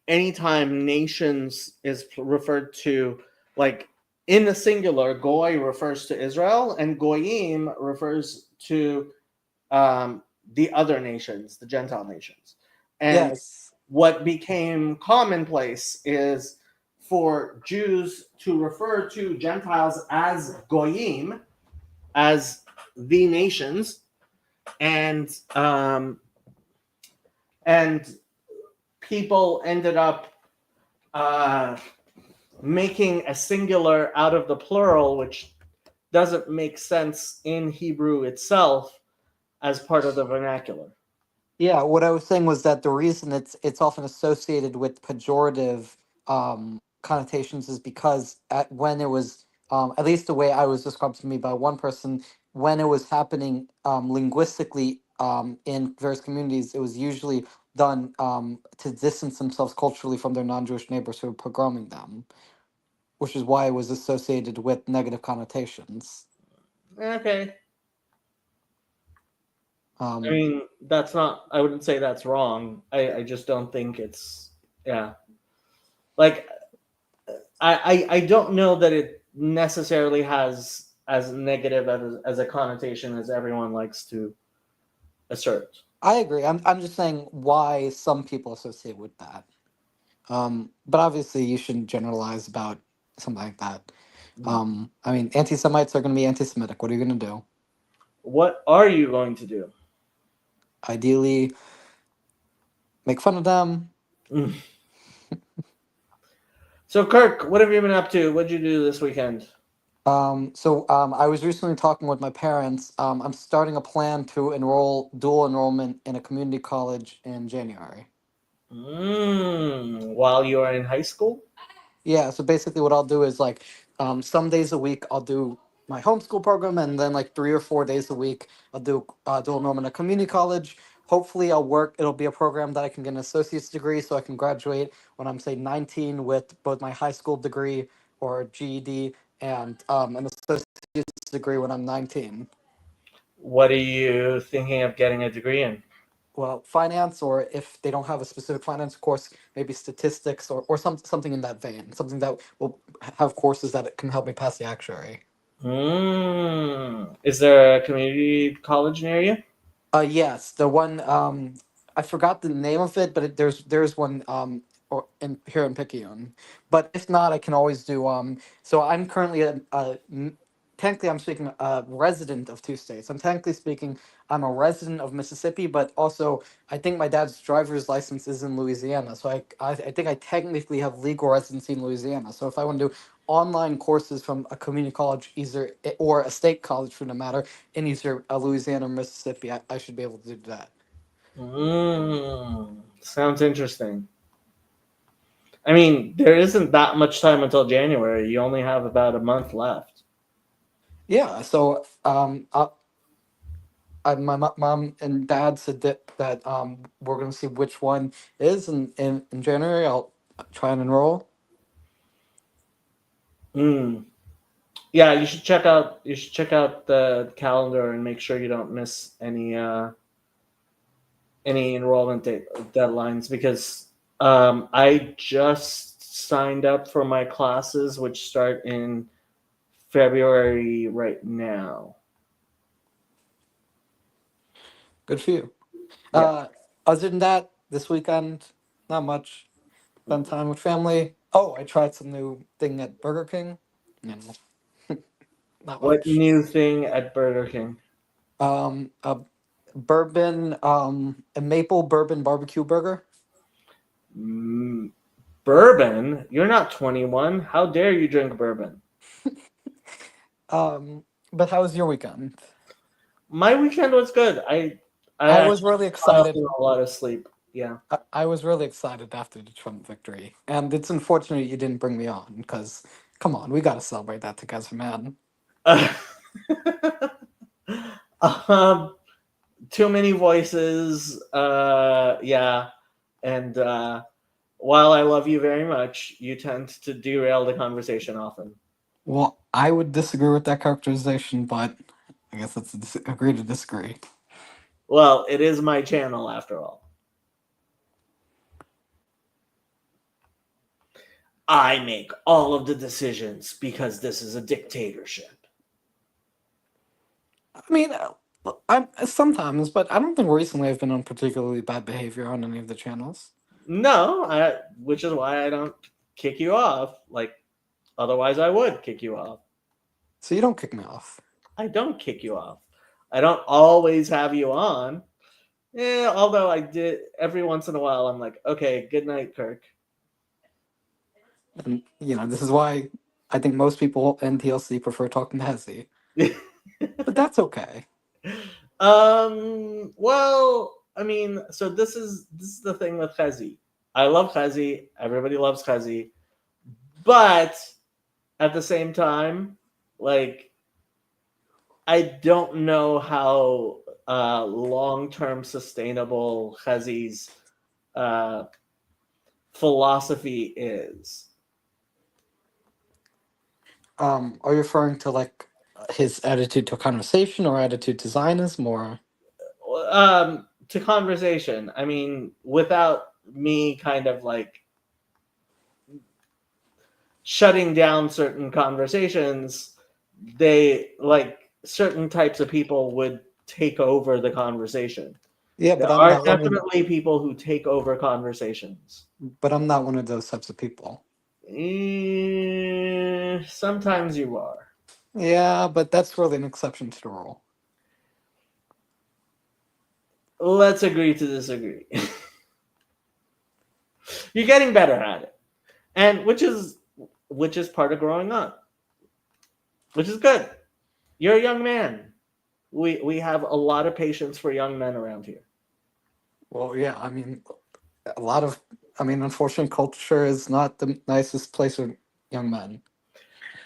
anytime nations is referred to, like in the singular, goy refers to Israel, and goyim refers to the other nations, the Gentile nations. And Yes. what became commonplace is for Jews to refer to Gentiles as goyim, as the nations, and and people ended up uh, making a singular out of the plural, which doesn't make sense in Hebrew itself as part of the vernacular. Yeah, what I was saying was that the reason it's often associated with pejorative connotations is because when it was at least the way I was described to me by one person, when it was happening linguistically in various communities, it was usually done to distance themselves culturally from their non-Jewish neighbors who were pogroming them, which is why it was associated with negative connotations. Okay. I Um, mean, that's not, I wouldn't say that's wrong. I just don't think it's, yeah. Like, I don't know that it necessarily has as negative as a connotation as everyone likes to assert. I agree. I'm just saying why some people associate with that. But obviously, you shouldn't generalize about something like that. I mean, anti Semites are going to be anti Semitic. What are you going to do? What are you going to do? Ideally, make fun of them. So, Kirk, what have you been up to? What did you do this weekend? I was recently talking with my parents. I'm starting a plan to enroll dual enrollment in a community college in January. While you are in high school? Yeah, so basically what I'll do is like some days a week I'll do my homeschool program, and then like 3 or 4 days a week I'll do dual enrollment at community college. hopefully I'll work. It'll be a program that I can get an associate's degree, so I can graduate when I'm say 19 with both my high school degree or GED and an associate's degree when I'm 19. What are you thinking of getting a degree in? Well, finance, or if they don't have a specific finance course, maybe statistics or something in that vein, something that will have courses that can help me pass the actuary. Is there a community college near you? Yes, the one I forgot the name of it, but there's one or in here in Picayune. But if not, I can always do So I'm currently technically I'm speaking a resident of two states. I'm technically speaking I'm a resident of Mississippi, but also I think my dad's driver's license is in Louisiana. So I think I technically have legal residency in Louisiana. So if I want to do online courses from a community college, either or a state college for the matter in either Louisiana or Mississippi, I should be able to do that. Sounds interesting. I mean, there isn't that much time until January. You only have about a month left. Yeah, so my mom and dad said that we're gonna see which one is in January. I'll try and enroll. Mm. Yeah, you should check out the calendar and make sure you don't miss any enrollment deadlines because I just signed up for my classes, which start in February right now. Good for you. Yeah. Other than that, this weekend, not much. Spend time with family. Oh, I tried some new thing at Burger King. You know, not What much. new thing at Burger King? A bourbon, a maple bourbon barbecue burger. Mm, bourbon? You're not 21. How dare you drink bourbon? But how was your weekend? My weekend was good. I I was actually really caught up excited. in a lot of sleep. Yeah. I was really excited after the Trump victory, and it's unfortunate you didn't bring me on because, come on, we gotta celebrate that together, man. um, too many voices. Yeah, and while I love you very much, you tend to derail the conversation often. Well, I would disagree with that characterization, but I guess let's agree to disagree. Well, it is my channel after all. I make all of the decisions because this is a dictatorship. I mean, I'm sometimes, but I don't think recently I've been on particularly bad behavior on any of the channels. No, which is why I don't kick you off. Like, otherwise, I would kick you off. So you don't kick me off. I don't kick you off. I don't always have you on. Yeah, although I did every once in a while, I'm like, okay, good night, Kirk. And this is why I think most people in TLC prefer talking to Hezzy. But that's okay. Well, I mean, so this is the thing with Khezi. I love Khezi. Everybody loves Khezi, but at the same time, like, I don't know how long-term sustainable Khezi's uh, philosophy is. Are you referring to like his attitude to conversation or attitude to Zionism or? To conversation. I mean, without me kind of like shutting down certain conversations, they like certain types of people would take over the conversation. Yeah, There but I'm are not one of. definitely people who take over conversations. But I'm not one of those types of people. Sometimes you are. Yeah, but that's really an exception to the rule. Let's agree to disagree. You're getting better at it, and which is part of growing up, which is good. You're a young man. We have a lot of patience for young men around here. Well, yeah, I mean, a lot of. I mean, unfortunately, culture is not the nicest place for young men.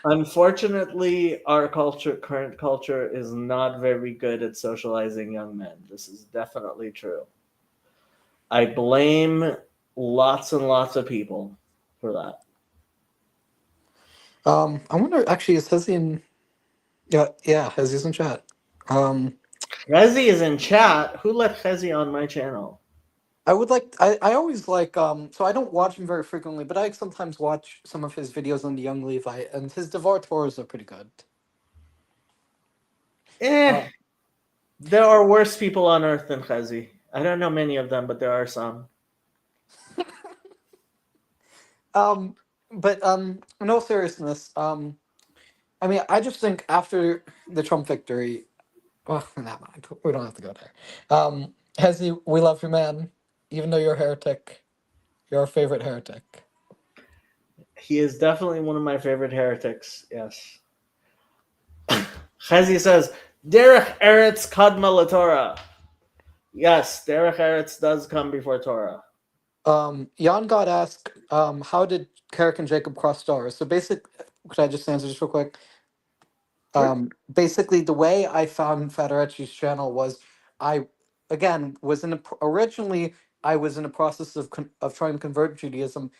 Unfortunately, our current culture, is not very good at socializing young men. This is definitely true. I blame lots and lots of people for that. I wonder. Actually, is Hezi in? Yeah, Hezi's in chat. Rezi is in chat. Who let Rezi on my channel? I would like. I always like. So I don't watch him very frequently, but I sometimes watch some of his videos on the Young Levite, and his Devar Torahs are pretty good. Uh, There are worse people on earth than Rezi. I don't know many of them, but there are some. but in all seriousness, I mean, I just think after the Trump victory, well, never mind. We don't have to go there. Hezi, we love you, man. Even though you're a heretic, you're our favorite heretic. He is definitely one of my favorite heretics. Yes. Chezi says, Derech Eretz Kadma LaTorah. Yes, Derech Eretz does come before Torah. Jan got asked, how did Carrick and Jacob cross stars? So could I just answer this real quick? Basically, the way I found Federici's channel was I, again, originally I was in a process of trying to convert Judaism.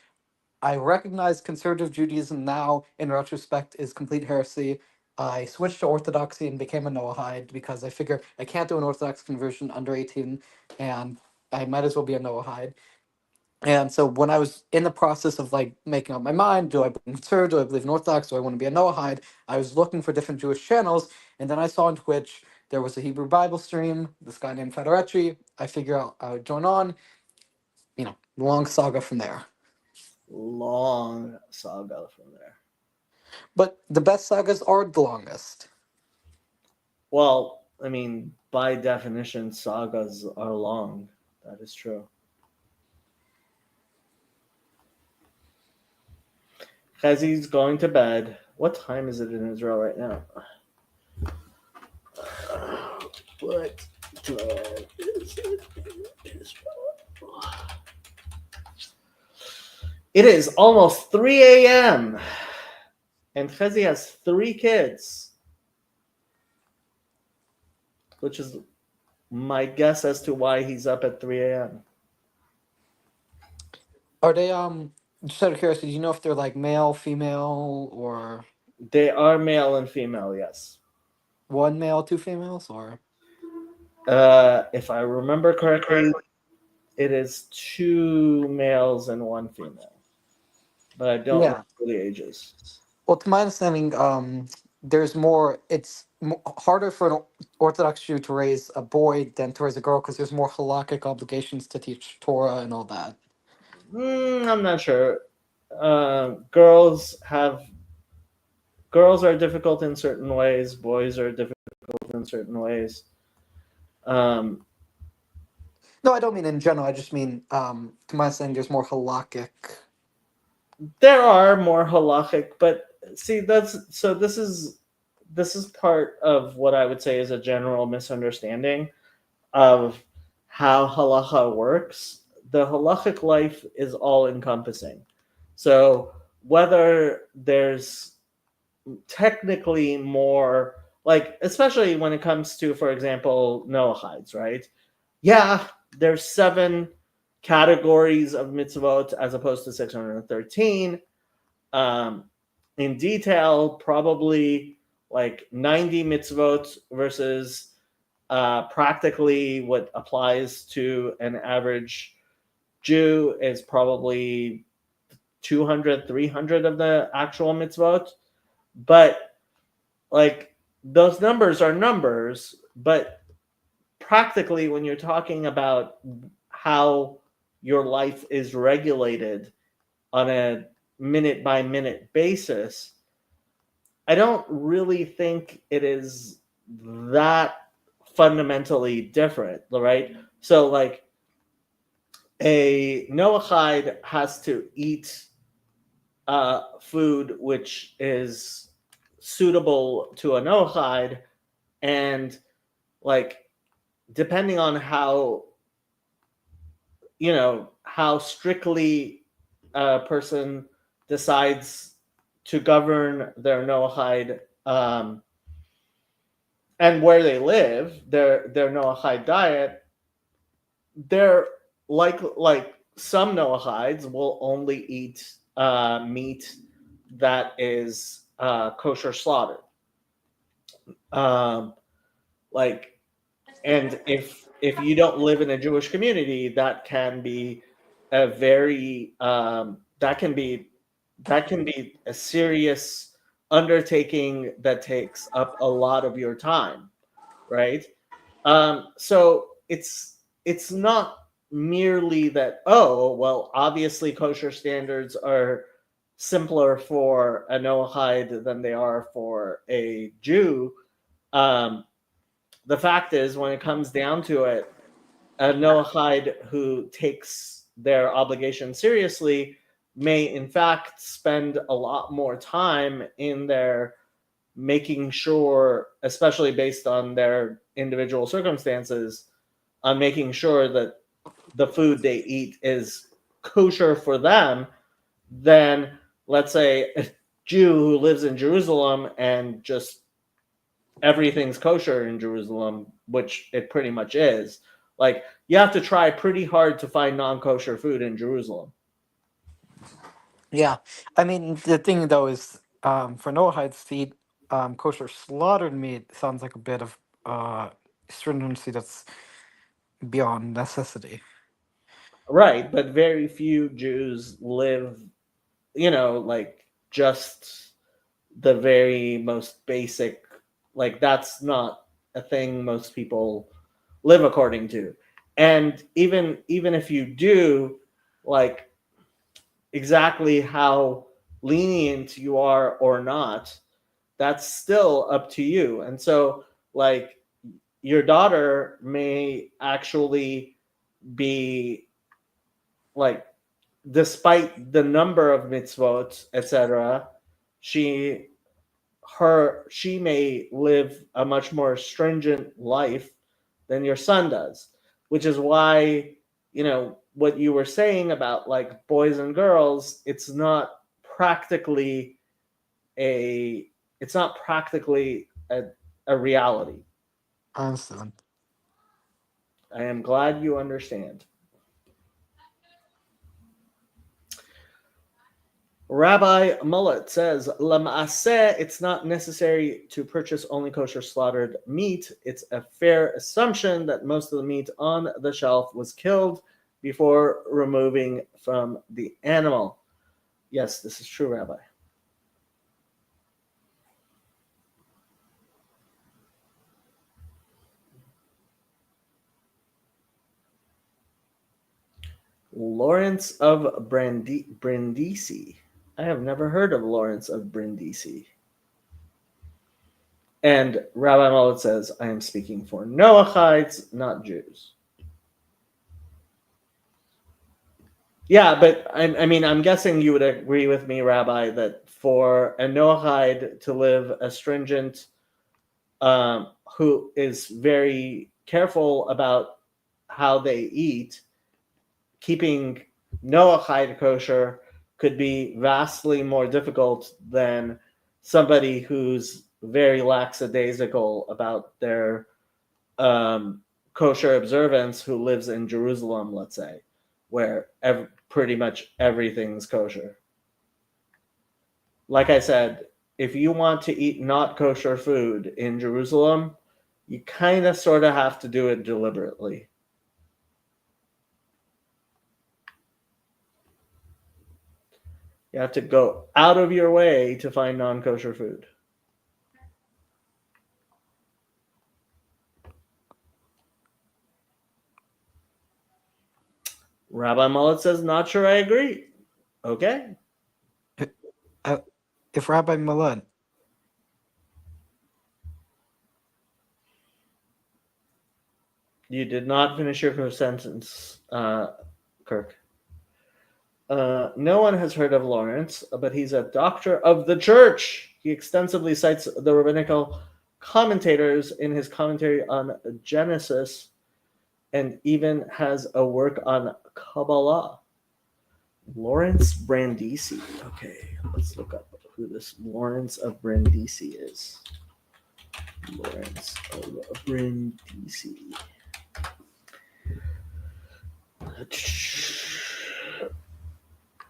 I recognize conservative Judaism now, in retrospect, is complete heresy. I switched to Orthodoxy and became a Noahide because I figure I can't do an Orthodox conversion under 18, and I might as well be a Noahide. And so when I was in the process of like making up my mind, do I believe in conservative, do I believe in Orthodox, do I want to be a Noahide? I was looking for different Jewish channels, and then I saw on Twitch there was a Hebrew Bible stream, this guy named Federeci. I figure out I would join on, long saga from there. Long saga from there. But the best sagas are the longest. Well, I mean, by definition, sagas are long. That is true. Chezi's going to bed. What time is it in Israel right now? What time is it in Israel? It is almost 3 a.m. And Chezi has 3 kids, which is my guess as to why he's up at 3 a.m. Are they just out of curiosity, do you know if they're like male, female, or They are male and female, yes. one male, two females, or If I remember correctly, it is 2 males and 1 female. But I don't remember the ages. Well, to my understanding, there's more. It's harder for an Orthodox Jew to raise a boy than to raise a girl because there's more halakhic obligations to teach Torah and all that. I'm not sure. Girls are difficult in certain ways. Boys are difficult in certain ways. No, I don't mean in general. I just mean, to my understanding, there's more halakhic. There are more halachic, but see, this is part of what I would say is a general misunderstanding of how halacha works. The halachic life is all encompassing. So whether there's technically more, like, especially when it comes to, for example, Noahides, right? Yeah, there's 7 categories of mitzvot as opposed to 613. In detail, probably like 90 mitzvot versus practically what applies to an average Jew is probably 200, 300 of the actual mitzvot. But like those numbers are numbers, but practically when you're talking about how your life is regulated on a minute by minute basis, I don't really think it is that fundamentally different, right? So like a Noahide has to eat food which is suitable to a Noahide, and like depending on how how strictly a person decides to govern their Noahide and where they live, their Noahide diet, there like some Noahides will only eat meat that is kosher slaughtered. Um, like, and if you don't live in a Jewish community, that can be a very that can be a serious undertaking that takes up a lot of your time, right? So it's not merely that, oh well, obviously kosher standards are simpler for a Noahide than they are for a Jew. Um, the fact is, when it comes down to it, a Noahide who takes their obligation seriously may, in fact, spend a lot more time in their making sure, especially based on their individual circumstances, on making sure that the food they eat is kosher for them than, let's say, a Jew who lives in Jerusalem and just everything's kosher in Jerusalem, which it pretty much is. Like, you have to try pretty hard to find non-kosher food in Jerusalem. Yeah, I mean the thing though is for Noahides to eat kosher slaughtered meat sounds like a bit of stringency that's beyond necessity. Right, but very few Jews live, like just the very most basic, like that's not a thing most people live according to. And even if you do, like exactly how lenient you are or not, that's still up to you. And so, like, your daughter may actually be like, despite the number of mitzvot, etc., she she may live a much more stringent life than your son does, which is why, what you were saying about like boys and girls, practically a it's not practically a reality. I understand. I am glad you understand. Rabbi Mullet says, Lama'aseh, it's not necessary to purchase only kosher slaughtered meat. It's a fair assumption that most of the meat on the shelf was killed before removing from the animal. Yes, this is true, Rabbi. Lawrence of Brindisi. I have never heard of Lawrence of Brindisi. And Rabbi Mullet says, I am speaking for Noahides, not Jews. Yeah, but I mean, I'm guessing you would agree with me, Rabbi, that for a Noahide to live a stringent, who is very careful about how they eat, keeping Noahide kosher could be vastly more difficult than somebody who's very lackadaisical about their kosher observance who lives in Jerusalem, let's say, where pretty much everything's kosher. Like I said, if you want to eat not kosher food in Jerusalem, you kind of sort of have to do it deliberately. You have to go out of your way to find non-kosher food. Rabbi Mullet says, not sure I agree. Okay. If Rabbi Mullet, You did not finish your sentence, Kirk. No one has heard of Lawrence, but he's a doctor of the church. He extensively cites the rabbinical commentators in his commentary on Genesis and even has a work on Kabbalah. Lawrence Brindisi. Okay, let's look up who this Lawrence of Brindisi is. Lawrence of Brindisi.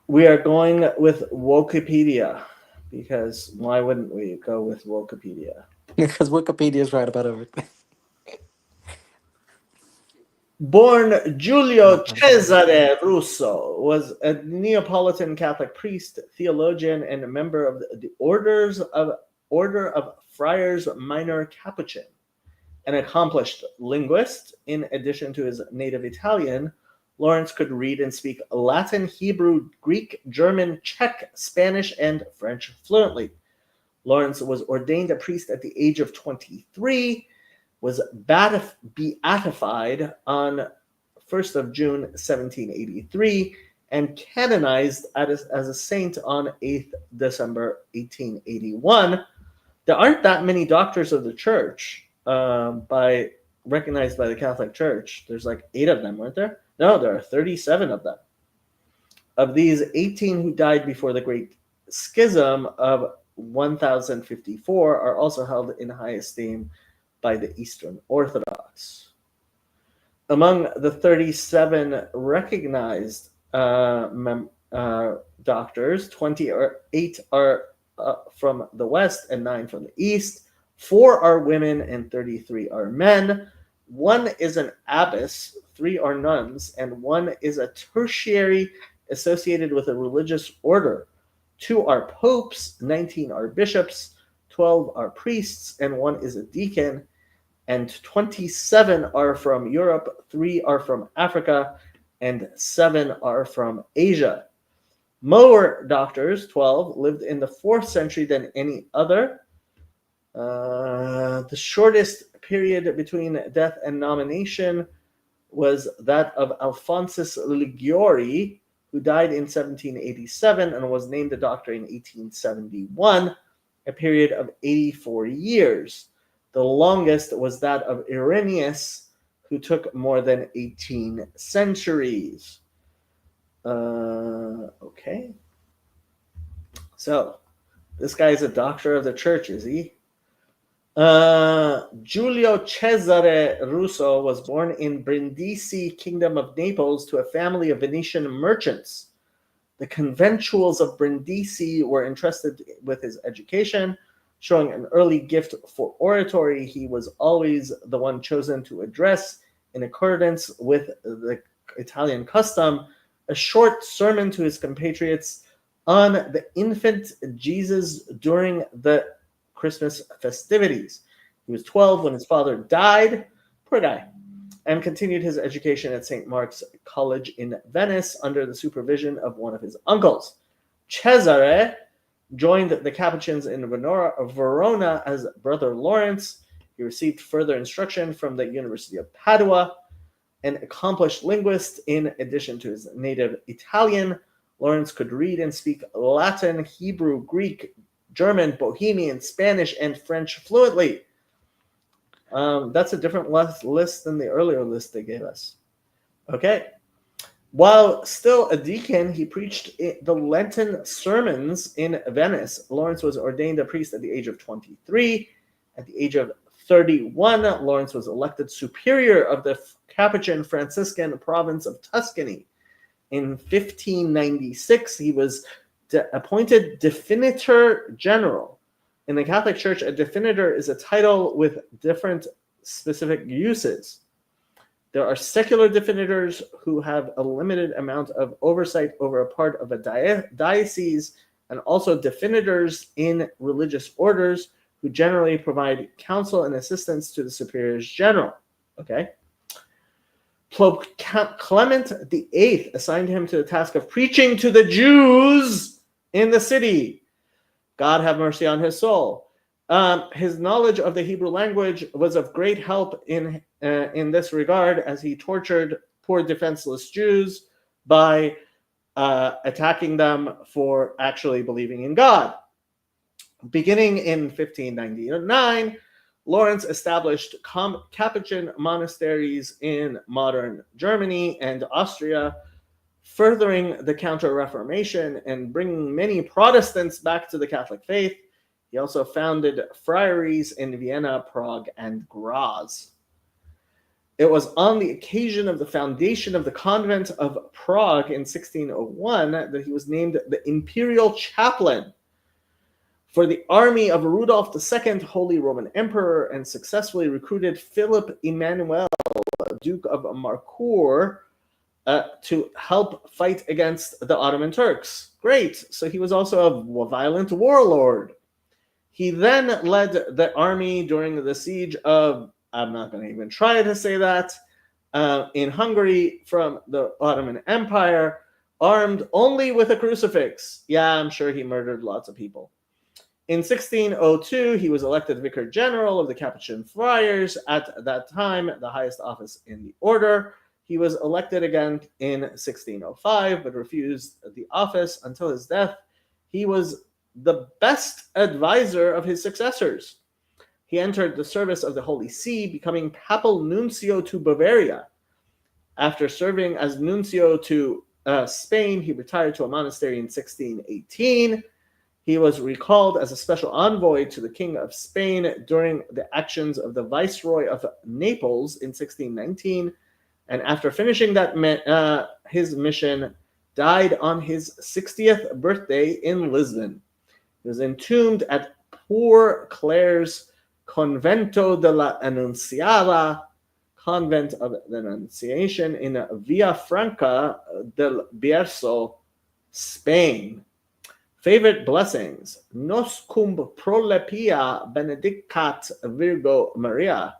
We are going with Wikipedia because why wouldn't we go with Wikipedia? Because Wikipedia is right about everything. Born Giulio No, Cesare Russo, was a Neapolitan Catholic priest, theologian, and a member of the Order of Friars Minor Capuchin. An accomplished linguist, in addition to his native Italian, Lawrence could read and speak Latin, Hebrew, Greek, German, Czech, Spanish, and French fluently. Lawrence was ordained a priest at the age of 23, was beatified on 1st of June 1783, and canonized as a saint on 8th December 1881. There aren't that many doctors of the church recognized by the Catholic Church. There's like 8 of them, weren't there? No, there are 37 of them. Of these, 18 who died before the Great Schism of 1054 are also held in high esteem by the Eastern Orthodox. Among the 37 recognized doctors, 28 are from the West and 9 from the East. 4 are women and 33 are men. 1 is an abbess, 3 are nuns, and 1 is a tertiary associated with a religious order. 2 are popes, 19 are bishops, 12 are priests, and 1 is a deacon. And 27 are from Europe, 3 are from Africa, and 7 are from Asia. More doctors, 12, lived in the 4th century than any other. The shortest period between death and nomination was that of Alphonsus Liguori, who died in 1787 and was named a doctor in 1871, a period of 84 years. The longest was that of Irenaeus, who took more than 18 centuries. Okay. So, this guy is a doctor of the church, is he? Giulio Cesare Russo was born in Brindisi, Kingdom of Naples, to a family of Venetian merchants. The conventuals of Brindisi were entrusted with his education. Showing an early gift for oratory, he was always the one chosen to address, in accordance with the Italian custom, a short sermon to his compatriots on the infant Jesus during the Christmas festivities. He was 12 when his father died, poor guy, and continued his education at St. Mark's College in Venice under the supervision of one of his uncles. Cesare joined the Capuchins in Verona as Brother Lawrence. He received further instruction from the University of Padua. An accomplished linguist, in addition to his native Italian, Lawrence could read and speak Latin, Hebrew, Greek, German, Bohemian, Spanish, and French fluently. That's a different list than the earlier list they gave us. Okay. While still a deacon, he preached the Lenten sermons in Venice. Lawrence was ordained a priest at the age of 23. At the age of 31, Lawrence was elected superior of the Capuchin Franciscan province of Tuscany. In 1596, he was appointed Definitor General. In the Catholic Church, a definitor is a title with different specific uses. There are secular definitors who have a limited amount of oversight over a part of a diocese, and also definitors in religious orders who generally provide counsel and assistance to the superiors general. Okay. Pope Clement VIII assigned him to the task of preaching to the Jews in the city. God have mercy on his soul. His knowledge of the Hebrew language was of great help in this regard, as he tortured poor defenseless Jews by attacking them for actually believing in God. Beginning in 1599, Lawrence established Capuchin monasteries in modern Germany and Austria, furthering the Counter-Reformation and bringing many Protestants back to the Catholic faith. He also founded friaries in Vienna, Prague, and Graz. It was on the occasion of the foundation of the convent of Prague in 1601 that he was named the imperial chaplain for the army of Rudolf II, Holy Roman Emperor, and successfully recruited Philip Emmanuel, Duke of Marcour, to help fight against the Ottoman Turks. Great. So he was also a violent warlord. He then led the army during the siege of, I'm not going to even try to say that, in Hungary from the Ottoman Empire, armed only with a crucifix. Yeah, I'm sure he murdered lots of people. In 1602, he was elected Vicar General of the Capuchin Friars, at that time the highest office in the order. He was elected again in 1605, but refused the office until his death. He was the best advisor of his successors. He entered the service of the Holy See, becoming papal nuncio to Bavaria. After serving as nuncio to Spain, he retired to a monastery in 1618. He was recalled as a special envoy to the King of Spain during the actions of the Viceroy of Naples in 1619, and after finishing that his mission, died on his 60th birthday in Lisbon. He was entombed at Poor Clare's Convento de la Anunciada, Convent of the Annunciation, in Villa Franca del Bierzo, Spain. Favorite blessings: Nos cum prolepia benedicat Virgo Maria.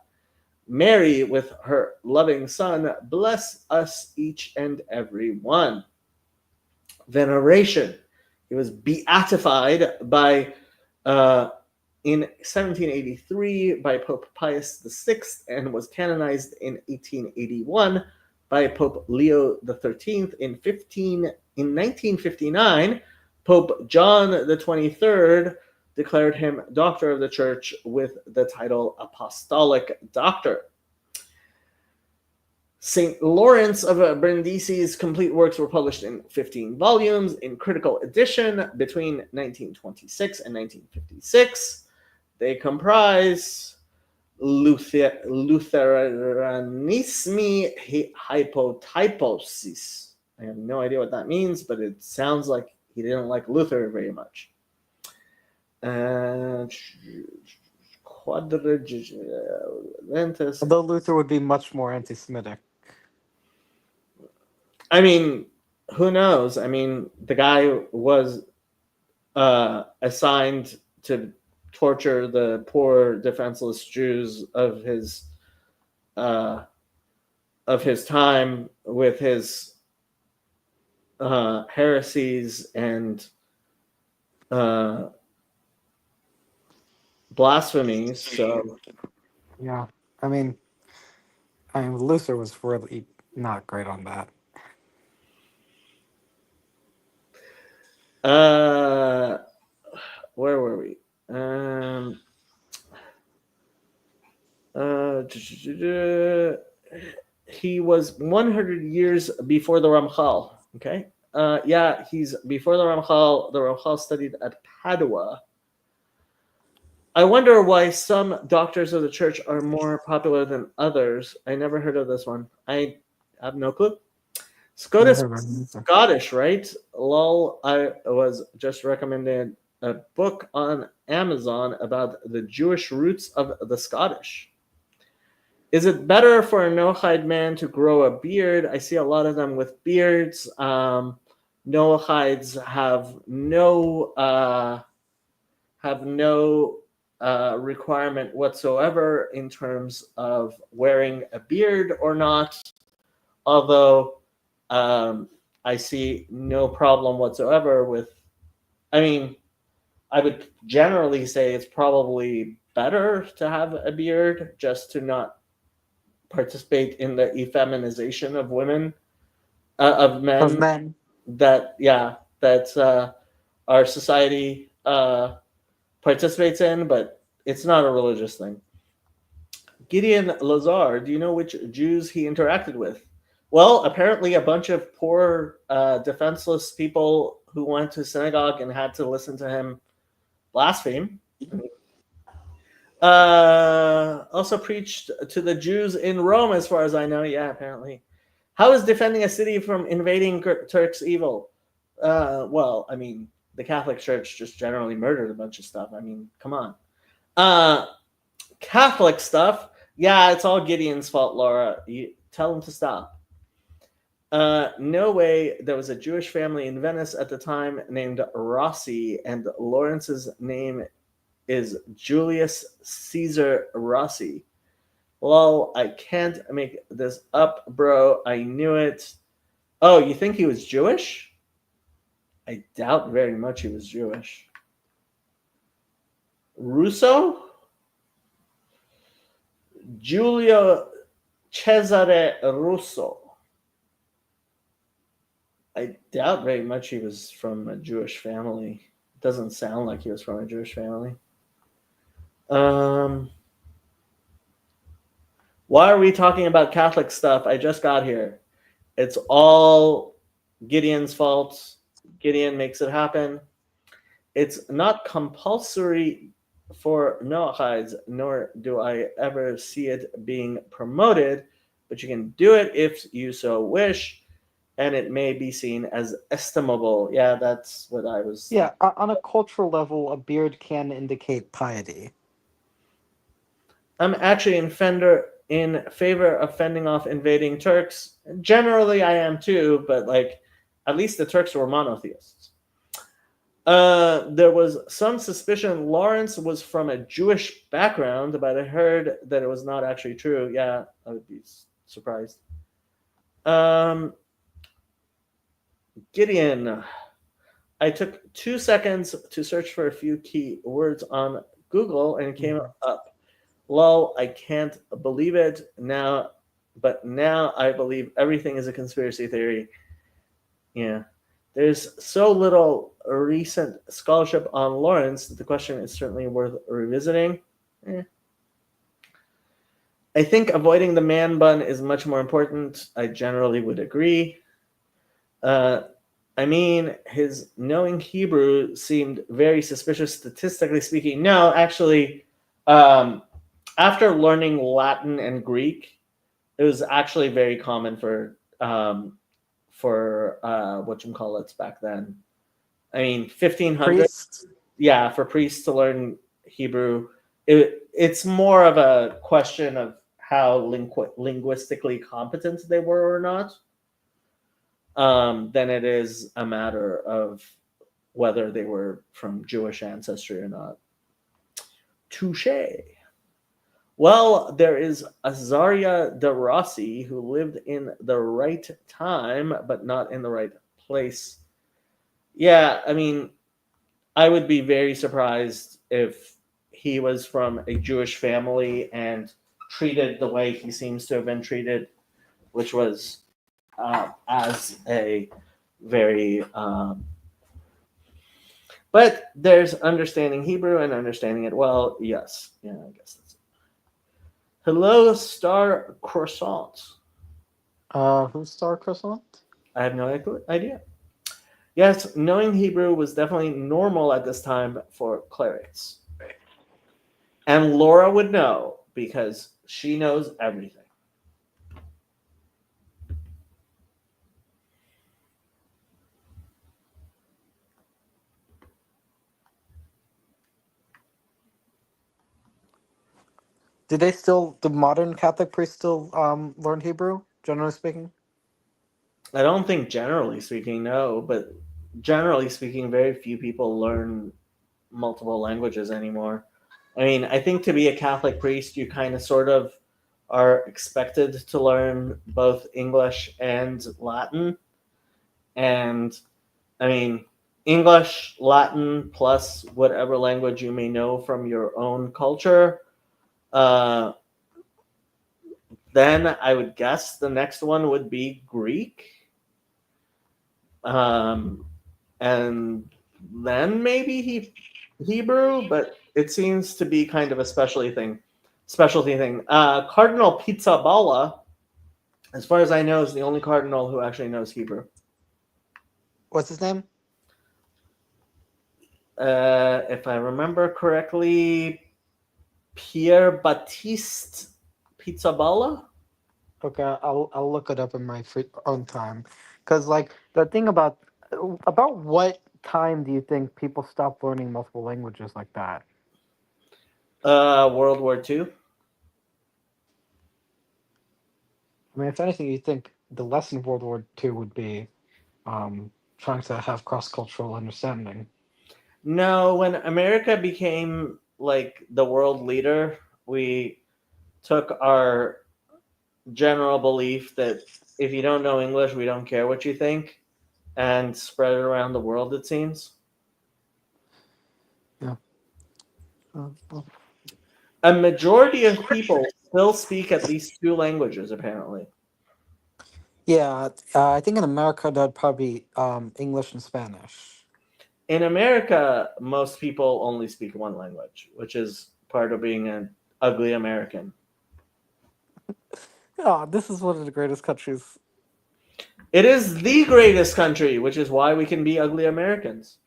Mary, with her loving Son, bless us each and every one. Veneration: he was beatified by in 1783 by Pope Pius VI and was canonized in 1881 by Pope Leo XIII. In 1959, Pope John the 23rd declared him Doctor of the Church with the title Apostolic Doctor. St. Lawrence of Brindisi's complete works were published in 15 volumes in critical edition between 1926 and 1956. They comprise Lutheranismi Hypotyposis. I have no idea what that means, but it sounds like he didn't like Luther very much. Quadragentis. Although Luther would be much more anti-Semitic. I mean, who knows? I mean, the guy was assigned to torture the poor, defenseless Jews of his time with his heresies and blasphemies. So yeah, I mean, Luther was really not great on that. Where were we? He was 100 years before the Ramchal. Okay. Yeah, he's before the Ramchal. The Ramchal studied at Padua. I wonder why some doctors of the church are more popular than others. I never heard of this one. I have no clue. Scottish, right? Lol, I was just recommended a book on Amazon about the Jewish roots of the Scottish. Is it better for a no-hide man to grow a beard? I see a lot of them with beards. No-hides have no requirement whatsoever in terms of wearing a beard or not. Although I see no problem whatsoever with, I mean, I would generally say it's probably better to have a beard just to not participate in the effeminization of women, of men. That our society participates in, but it's not a religious thing. Gideon Lazar, do you know which Jews he interacted with? Well, apparently a bunch of poor, defenseless people who went to synagogue and had to listen to him blaspheme. also preached to the Jews in Rome, as far as I know. Yeah, apparently. How is defending a city from invading Turks evil? Well, I mean, the Catholic Church just generally murdered a bunch of stuff. I mean, come on. Catholic stuff. Yeah, it's all Gideon's fault, Laura. You tell him to stop. No way. There was a Jewish family in Venice at the time named Rossi, and Lawrence's name is Julius Caesar Rossi. Lol, I can't make this up, bro. I knew it. Oh, you think he was Jewish? I doubt very much he was Jewish. Russo? Giulio Cesare Russo. I doubt very much he was from a Jewish family. It doesn't sound like he was from a Jewish family. Why are we talking about Catholic stuff? I just got here. It's all Gideon's fault. Gideon makes it happen. It's not compulsory for Noachides, nor do I ever see it being promoted, but you can do it if you so wish, and it may be seen as estimable. Yeah, that's what I was. Yeah, on a cultural level, a beard can indicate piety. I'm actually in favor of fending off invading Turks. Generally, I am too, but like, at least the Turks were monotheists. There was some suspicion Lawrence was from a Jewish background, but I heard that it was not actually true. Yeah, I would be surprised. Gideon. I took 2 seconds to search for a few key words on Google and it came up. Lol, I can't believe it now, but now I believe everything is a conspiracy theory. Yeah. There's so little recent scholarship on Lawrence that the question is certainly worth revisiting. I think avoiding the man bun is much more important. I generally would agree. I mean, his knowing Hebrew seemed very suspicious, statistically speaking. No, actually, after learning Latin and Greek, it was actually very common for whatchamacallits back then. I mean, 1500. Priests? Yeah, for priests to learn Hebrew, it's more of a question of how linguistically competent they were or not, than it is a matter of whether they were from Jewish ancestry or not. Touche. Well, there is Azaria de Rossi who lived in the right time, but not in the right place. Yeah, I mean, I would be very surprised if he was from a Jewish family and treated the way he seems to have been treated, which was as a very. But there's understanding Hebrew and understanding it well. Yes. Yeah, I guess that's it. Hello, Star Croissant. Who's Star Croissant? I have no idea. Yes, knowing Hebrew was definitely normal at this time for clerics. And Laura would know because she knows everything. Do modern Catholic priests still learn Hebrew, generally speaking? I don't think generally speaking, no, but generally speaking, very few people learn multiple languages anymore. I mean, I think to be a Catholic priest, you kind of sort of are expected to learn both English and Latin. And I mean, English, Latin, plus whatever language you may know from your own culture. Then I would guess the next one would be Greek. And then maybe Hebrew, but it seems to be kind of a specialty thing. Cardinal Pizzaballa, as far as I know, is the only cardinal who actually knows Hebrew. What's his name? If I remember correctly, Pierre Baptiste Pizzaballa. Okay, I'll look it up in my free own time, because like the thing about what time do you think people stop learning multiple languages like that? World War II. I mean, if anything, you think the lesson of World War II would be trying to have cross cultural understanding. No, when America became like the world leader, we took our general belief that if you don't know English, we don't care what you think, and spread it around the world, it seems. Yeah. Well, A majority of people still speak at least two languages, apparently. yeah, I think in America that'd probably be English and Spanish. In America, most people only speak one language, which is part of being an ugly American. Oh, this is one of the greatest countries. It is the greatest country, which is why we can be ugly Americans.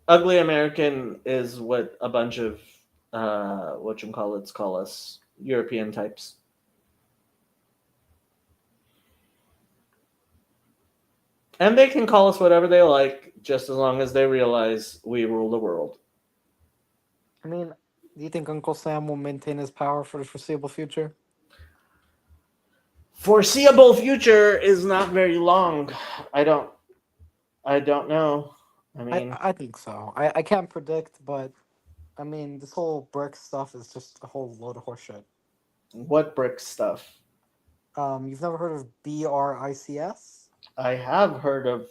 Ugly American is what a bunch of whatchamacallits call us, European types. And they can call us whatever they like, just as long as they realize we rule the world. I mean, do you think Uncle Sam will maintain his power for the foreseeable future? Foreseeable future is not very long. I don't I don't know. I mean, I think so. I can't predict, but I mean, this whole brick stuff is just a whole load of horseshit. what brick stuff? You've never heard of BRICS? I have heard of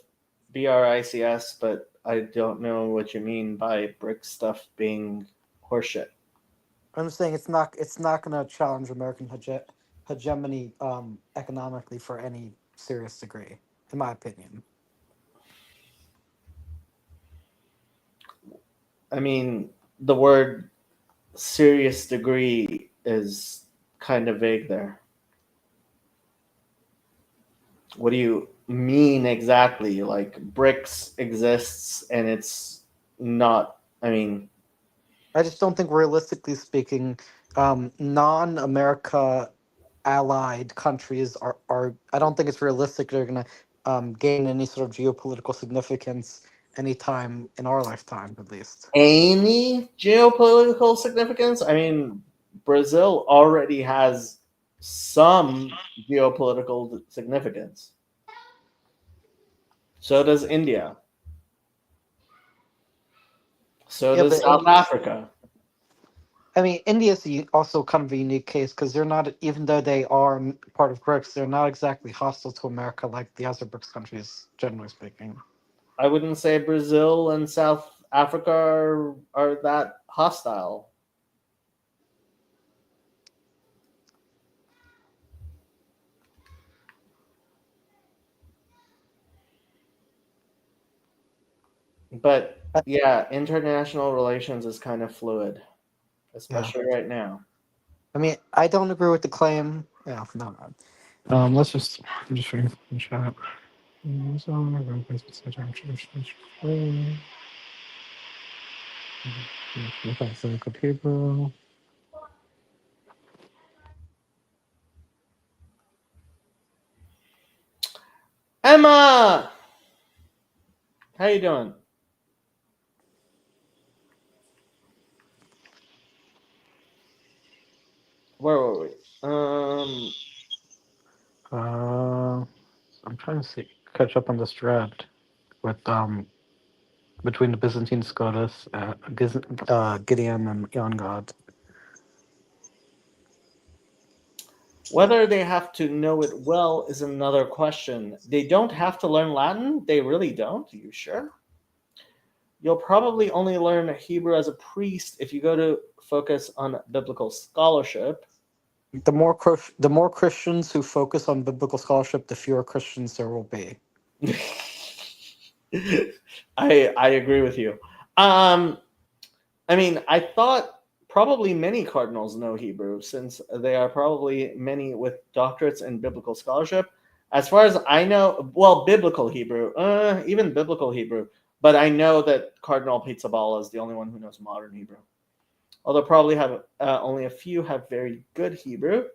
BRICS, but I don't know what you mean by brick stuff being horseshit. I'm saying it's not going to challenge American hegemony economically for any serious degree, in my opinion. I mean, the word serious degree is kind of vague there. What do you mean exactly? Like bricks exists and it's not, I mean, I just don't think, realistically speaking, non-America allied countries are. I don't think it's realistic they're going to gain any sort of geopolitical significance anytime in our lifetime, at least. any geopolitical significance. I mean, Brazil already has some geopolitical significance. So does India. So Yeah, does but South Africa. I mean, India is also kind of a unique case because they're not, even though they are part of BRICS, they're not exactly hostile to America like the other BRICS countries, generally speaking. I wouldn't say Brazil and South Africa are that hostile. But Uh, yeah, international relations is kind of fluid, yeah, especially right now. I mean, I don't agree with the claim. Yeah, no. Let's just. I'm just reading from the chat. People. Emma, how you doing? Where were we? I'm trying to see, catch up on this thread with between the Byzantine Scotus, Gideon, and Ion God. Whether they have to know it well is another question. They don't have to learn Latin. They really don't. Are you sure? You'll probably only learn Hebrew as a priest if you go to focus on biblical scholarship. The more Christians who focus on biblical scholarship, the fewer Christians there will be. I agree with you. I mean, I thought probably many cardinals know Hebrew since they are probably many with doctorates in biblical scholarship. As far as I know, well, biblical Hebrew, even biblical Hebrew, But I know that Cardinal Pizzaballa is the only one who knows modern Hebrew. Although probably have only a few have very good Hebrew.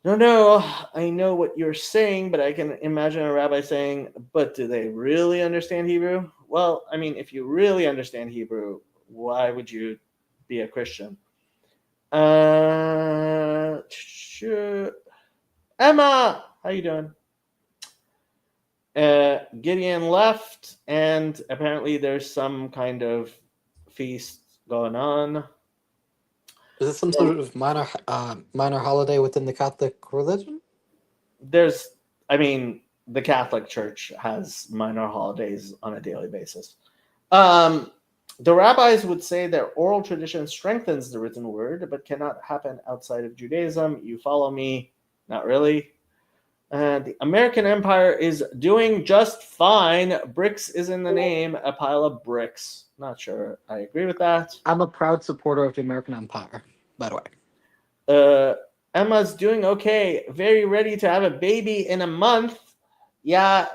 No, I know what you're saying, but I can imagine a rabbi saying, but do they really understand Hebrew? Well, I mean, if you really understand Hebrew, why would you be a Christian? Emma, how you doing? Gideon left, and apparently there's some kind of feast going on. Is it some sort of minor holiday within the Catholic religion? The Catholic Church has minor holidays on a daily basis. The rabbis would say that oral tradition strengthens the written word, but cannot happen outside of Judaism. You follow me? Not really. The American Empire is doing just fine. Bricks is in the name. A pile of bricks. Not sure I agree with that. I'm a proud supporter of the American Empire, by the way. Emma's doing okay. Very ready to have a baby in a month. Yeah,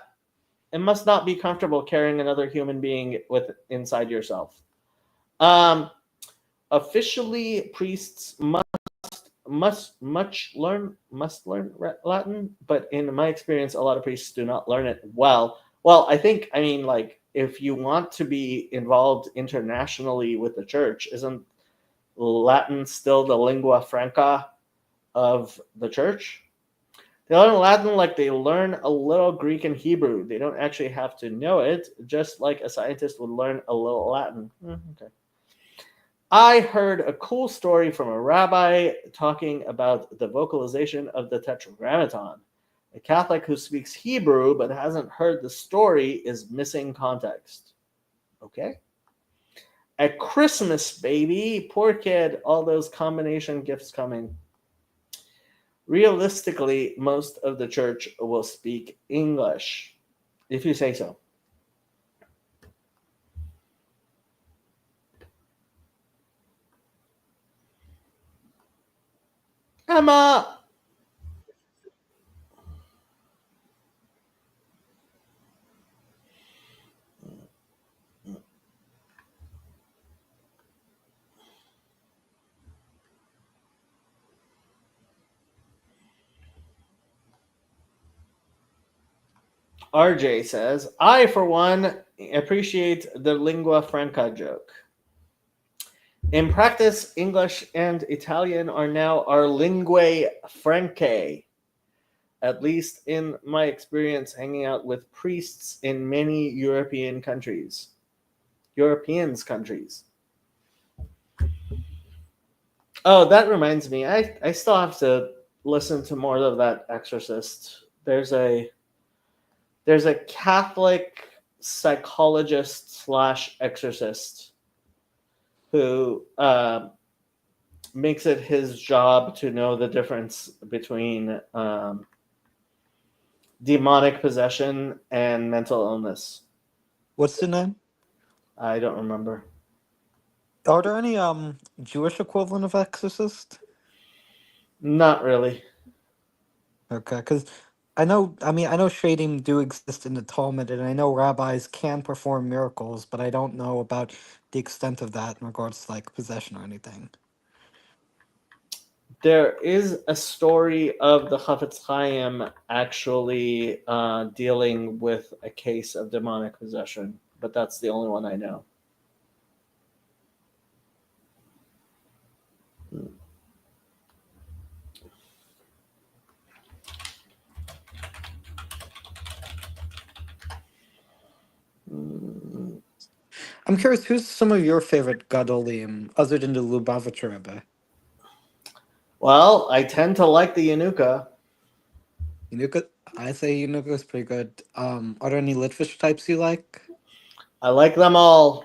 it must not be comfortable carrying another human being inside yourself. Officially, priests must learn Latin, but in my experience, a lot of priests do not learn it well. Well, like if you want to be involved internationally with the church, isn't Latin still the lingua franca of the church? They learn Latin like they learn a little Greek and Hebrew. They don't actually have to know it, just like a scientist would learn a little Latin. Okay. I heard a cool story from a rabbi talking about the vocalization of the Tetragrammaton. A Catholic who speaks Hebrew but hasn't heard the story is missing context. Okay. At Christmas, baby. Poor kid. All those combination gifts coming. Realistically, most of the church will speak English, if you say so. Emma! RJ says, I, for one, appreciate the lingua franca joke. In practice, English and Italian are now our lingue francae. At least in my experience hanging out with priests in many European countries. Oh, that reminds me. I still have to listen to more of that Exorcist. There's a Catholic psychologist / exorcist who makes it his job to know the difference between demonic possession and mental illness. What's the name? I don't remember. Are there any Jewish equivalent of exorcist? Not really. Okay, because I know shadim do exist in the Talmud, and I know rabbis can perform miracles, but I don't know about the extent of that in regards to like possession or anything. There is a story of the Chafetz Chaim actually dealing with a case of demonic possession, but that's the only one I know. I'm curious, who's some of your favorite Gadolim other than the Lubavitcher Rebbe? Well, I tend to like the Yanuka. Yanuka, I say Yanuka is pretty good. Are there any Litvish types you like? I like them all.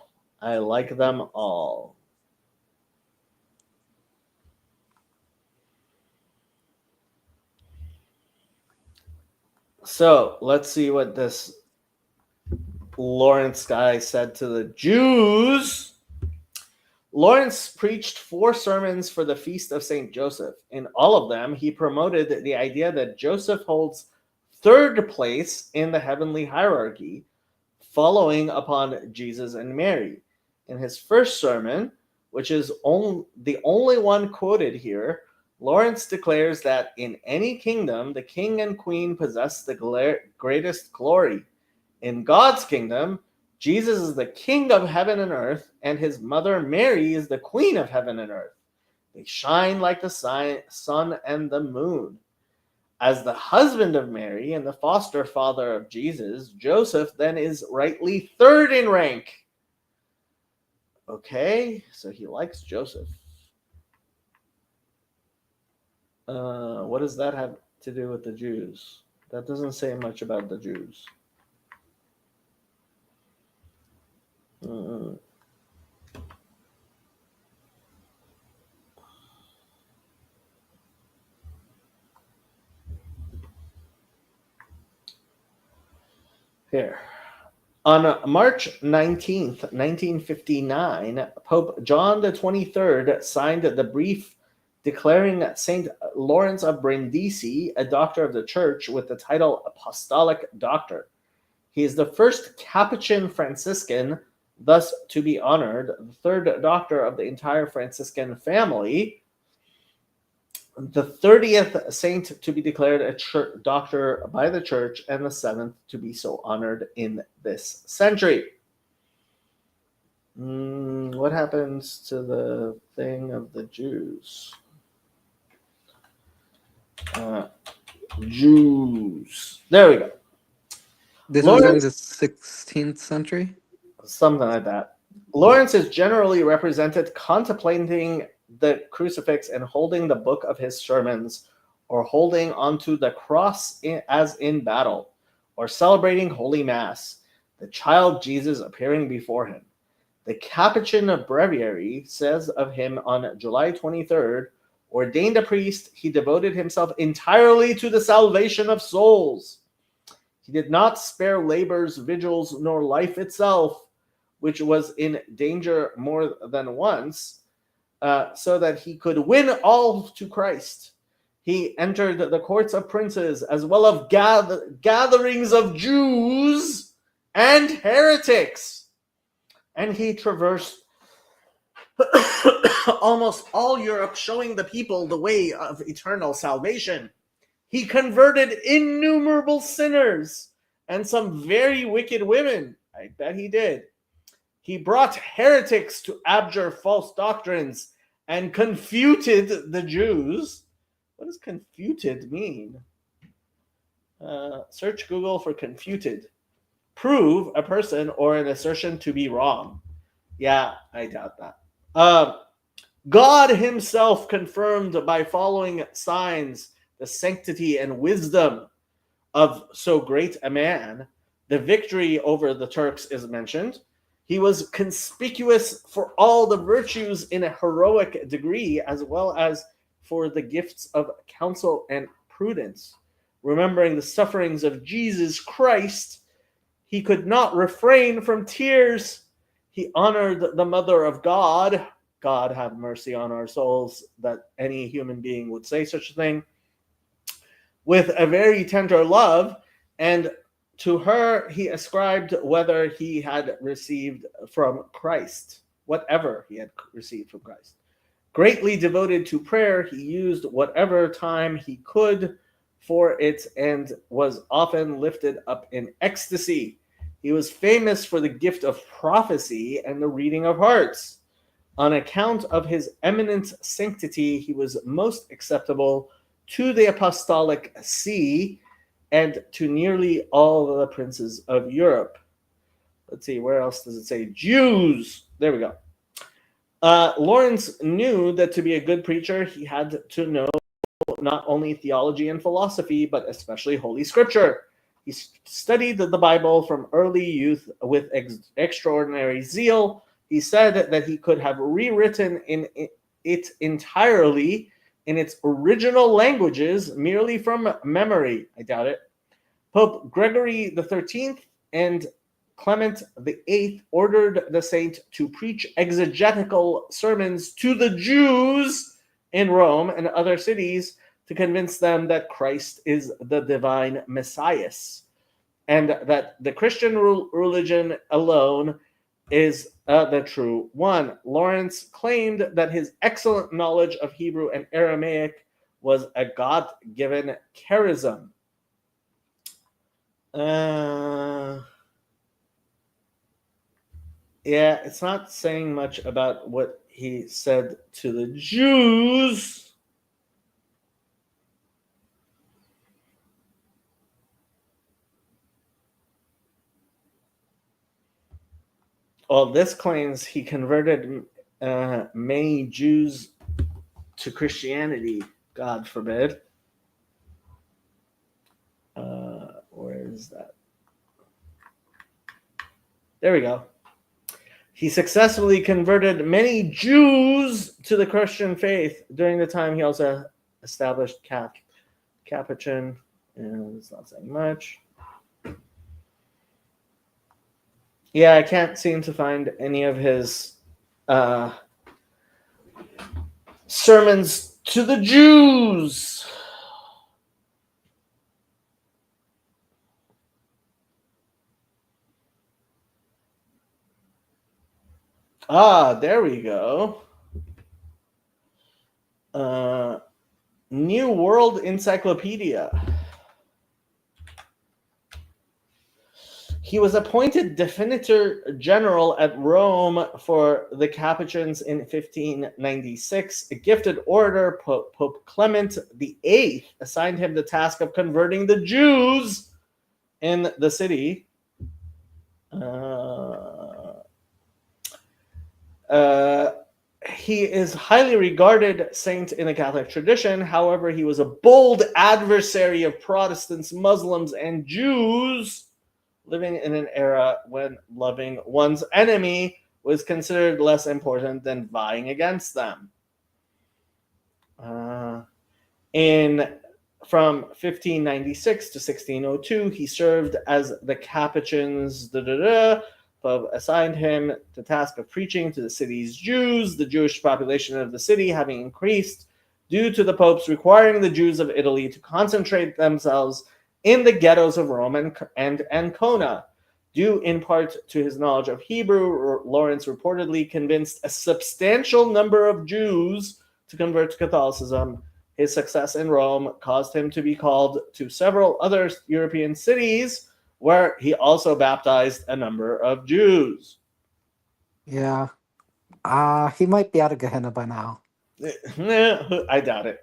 So let's see what this Lawrence guy said to the Jews. Lawrence preached 4 sermons for the Feast of St. Joseph. In all of them, he promoted the idea that Joseph holds 3rd place in the heavenly hierarchy, following upon Jesus and Mary. In his first sermon, which is the only one quoted here, Lawrence declares that in any kingdom, the king and queen possess the greatest glory. In God's kingdom, Jesus is the king of heaven and earth, and his mother Mary is the queen of heaven and earth. They shine like the sun and the moon. As the husband of Mary and the foster father of Jesus, Joseph then is rightly third in rank. Okay, so he likes Joseph. What does that have to do with the Jews? That doesn't say much about the Jews. Here. On March 19th, 1959, Pope John the 23rd signed the brief declaring St. Lawrence of Brindisi a doctor of the Church with the title Apostolic Doctor. He is the first Capuchin Franciscan thus to be honored, the third doctor of the entire Franciscan family, the 30th saint to be declared a doctor by the Church, and the 7th to be so honored in this century. What happens to the thing of the Jews? Jews. There we go. This was in the 16th century? Something like that. Lawrence is generally represented contemplating the crucifix and holding the book of his sermons, or holding onto the cross as in battle, or celebrating Holy Mass, the child Jesus appearing before him. The Capuchin Breviary says of him on July 23rd, ordained a priest, he devoted himself entirely to the salvation of souls. He did not spare labors, vigils, nor life itself, which was in danger more than once, so that he could win all to Christ. He entered the courts of princes, as well as gatherings of Jews and heretics. And he traversed almost all Europe, showing the people the way of eternal salvation. He converted innumerable sinners and some very wicked women. I bet he did. He brought heretics to abjure false doctrines and confuted the Jews. What does confuted mean? Search Google for confuted. Prove a person or an assertion to be wrong. Yeah, I doubt that. God himself confirmed by following signs the sanctity and wisdom of so great a man. The victory over the Turks is mentioned. He was conspicuous for all the virtues in a heroic degree, as well as for the gifts of counsel and prudence. Remembering the sufferings of Jesus Christ, he could not refrain from tears. He honored the Mother of God. God have mercy on our souls that any human being would say such a thing. With a very tender love, and to her he ascribed whether he had received from Christ, whatever he had received from Christ. Greatly devoted to prayer, he used whatever time he could for it and was often lifted up in ecstasy. He was famous for the gift of prophecy and the reading of hearts. On account of his eminent sanctity, he was most acceptable to the Apostolic See and to nearly all the princes of Europe. Let's see, where else does it say? Jews. There we go. Lawrence knew that to be a good preacher, he had to know not only theology and philosophy, but especially Holy Scripture. He studied the Bible from early youth with extraordinary zeal. He said that he could have rewritten it entirely in its original languages merely from memory. I doubt it. Pope Gregory XIII and Clement VIII ordered the saint to preach exegetical sermons to the Jews in Rome and other cities to convince them that Christ is the divine Messiah. and that the Christian religion alone is the true one. Lawrence claimed that his excellent knowledge of Hebrew and Aramaic was a God-given charism. Yeah, it's not saying much about what he said to the Jews. Well, this claims he converted many Jews to Christianity. God forbid. Where is that? There we go. He successfully converted many Jews to the Christian faith. During the time, he also established Capuchin. And it's not saying much. Yeah, I can't seem to find any of his sermons to the Jews. There we go. New World Encyclopedia. He was appointed Definitor General at Rome for the Capuchins in 1596. A gifted orator, Pope Clement VIII, assigned him the task of converting the Jews in the city. He is highly regarded saint in the Catholic tradition. However, he was a bold adversary of Protestants, Muslims, and Jews, living in an era when loving one's enemy was considered less important than vying against them. From 1596 to 1602, he served as the Capuchins. Pope assigned him the task of preaching to the city's Jews, the Jewish population of the city having increased due to the Pope's requiring the Jews of Italy to concentrate themselves in the ghettos of Rome and Ancona. Due in part to his knowledge of Hebrew, Lawrence reportedly convinced a substantial number of Jews to convert to Catholicism. His success in Rome caused him to be called to several other European cities, where he also baptized a number of Jews. Yeah. He might be out of Gehenna by now. I doubt it.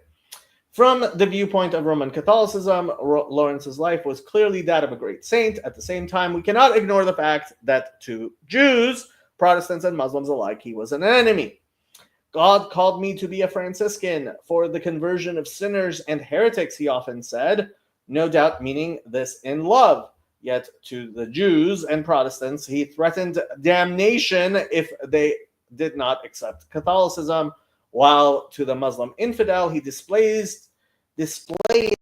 From the viewpoint of Roman Catholicism, Lawrence's life was clearly that of a great saint. At the same time, we cannot ignore the fact that to Jews, Protestants, and Muslims alike, he was an enemy. God called me to be a Franciscan for the conversion of sinners and heretics, he often said, no doubt meaning this in love. Yet to the Jews and Protestants, he threatened damnation if they did not accept Catholicism, while to the Muslim infidel, he displayed the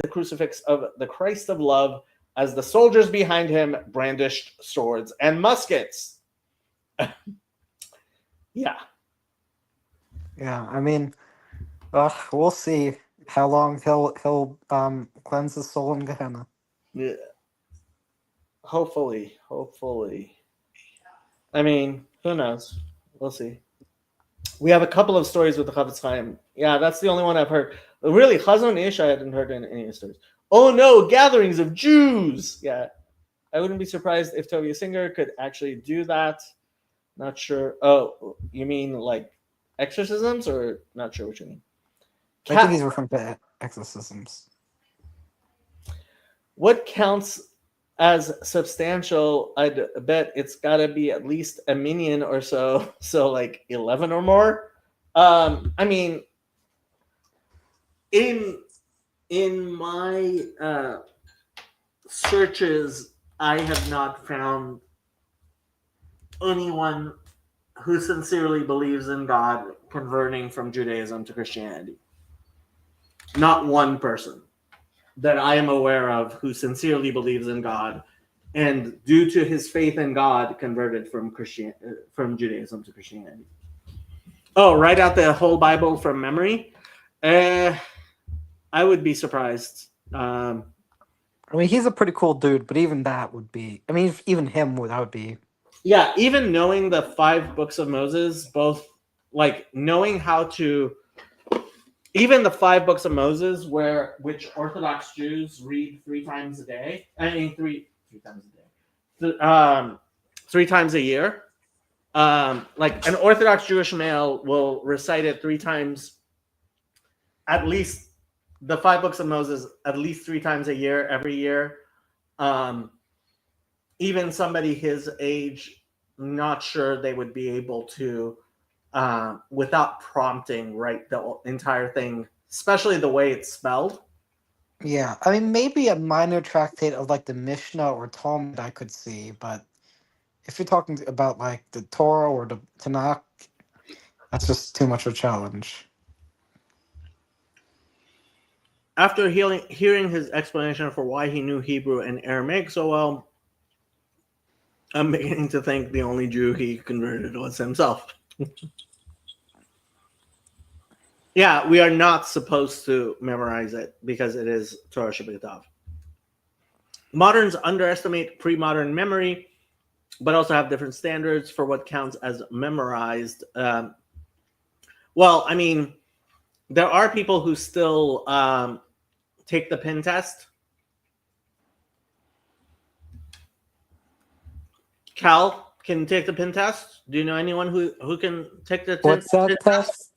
crucifix of the Christ of love as the soldiers behind him brandished swords and muskets. Yeah. Yeah, I mean, we'll see how long he'll cleanse his soul in Gehenna. Yeah. Hopefully. I mean, who knows? We'll see. We have a couple of stories with the Chafetz Chaim. Yeah, that's the only one I've heard. Really, Chazon Ish, I hadn't heard any of the stories. Oh no, gatherings of Jews. Yeah, I wouldn't be surprised if Tovia Singer could actually do that. Not sure. Oh, you mean like exorcisms, or not sure what you mean? I think he's referring to exorcisms. What counts as substantial? I'd bet it's got to be at least a minion or so. So like 11 or more. I mean, in my searches, I have not found anyone who sincerely believes in God converting from Judaism to Christianity. Not one person that I am aware of who sincerely believes in God and due to his faith in God converted from Judaism to Christianity. Oh, write out the whole Bible from memory? I would be surprised. I mean, he's a pretty cool dude, but even that would be. I mean, even him would that would be. Yeah, even knowing the 5 books of Moses, both like knowing how to, even the 5 books of Moses, which Orthodox Jews read 3 times a day. I mean, three times a day, 3 times a year. Like an Orthodox Jewish male will recite it 3 times, at least the 5 books of Moses, at least 3 times a year, every year. Even somebody his age, not sure they would be able to, without prompting, write the entire thing, especially the way it's spelled. Yeah, I mean, maybe a minor tractate of like the Mishnah or Talmud I could see, but if you're talking about like the Torah or the Tanakh, that's just too much of a challenge. After hearing his explanation for why he knew Hebrew and Aramaic so well, I'm beginning to think the only Jew he converted was himself. Yeah, we are not supposed to memorize it because it is Torah Shabbat. Moderns underestimate pre-modern memory, but also have different standards for what counts as memorized. Well, I mean, there are people who still take the pin test. Cal can take the pin test. Do you know anyone who can take the What's that pin test?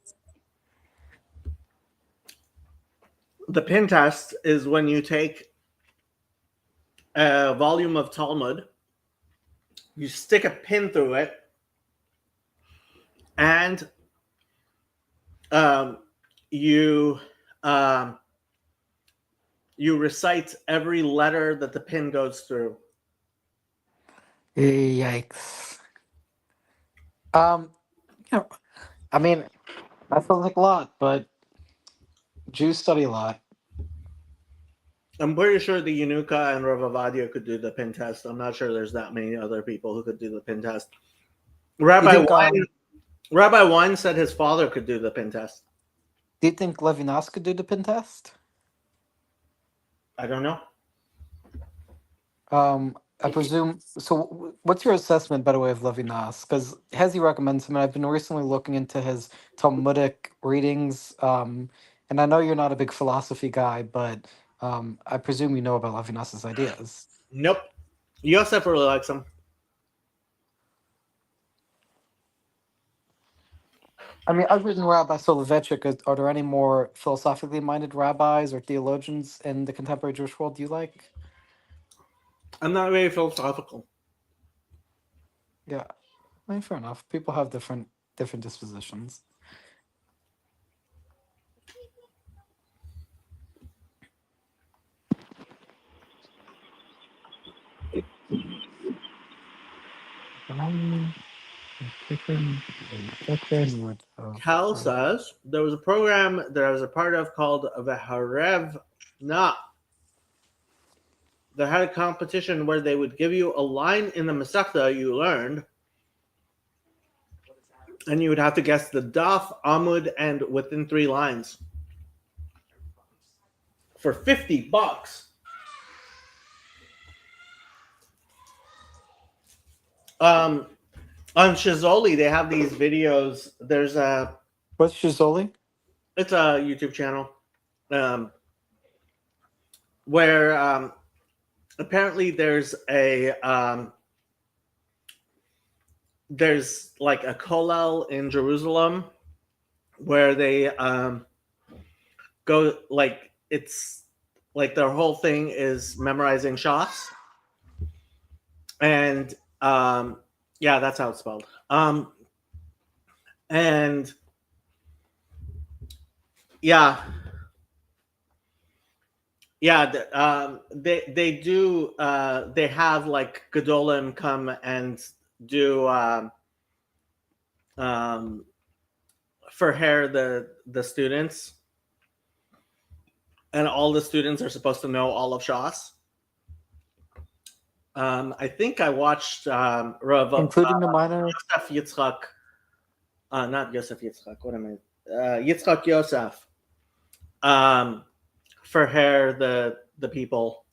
The pin test is when you take a volume of Talmud, you stick a pin through it, and you you recite every letter that the pin goes through. Yikes. Yeah, I mean, that sounds like a lot, but Jews study a lot. I'm pretty sure the Yanuka and Rav Avadia could do the pin test. I'm not sure there's that many other people who could do the pin test. Rabbi Wein said his father could do the pin test. Do you think Levinas could do the pin test? I don't know. I presume. So, what's your assessment, by the way, of Levinas? Because Hezi recommends him, and I've been recently looking into his Talmudic readings. And I know you're not a big philosophy guy, but I presume you know about Levinas's ideas. Nope. Yosef really likes him. I mean, other than Rabbi Soloveitchik, are there any more philosophically minded rabbis or theologians in the contemporary Jewish world you like? I'm not very philosophical. Yeah, I mean, fair enough. People have different dispositions. Cal says there was a program that I was a part of called Veharev Na. They had a competition where they would give you a line in the Masechta you learned, and you would have to guess the daf, amud, and within 3 lines for $50. On Shizoli, they have these videos. There's What's Shizoli? it's a YouTube channel, where apparently there's like a kollel in Jerusalem where they go, like, it's like their whole thing is memorizing shots, and yeah, that's how it's spelled. And yeah, they do. They have like Gedolim come and do for hair the students, and all the students are supposed to know all of Shas. I think I watched Rav Including the minor. Yosef Yitzchak, not Yosef Yitzchak. What am I? Yitzchak Yosef. For hair the people.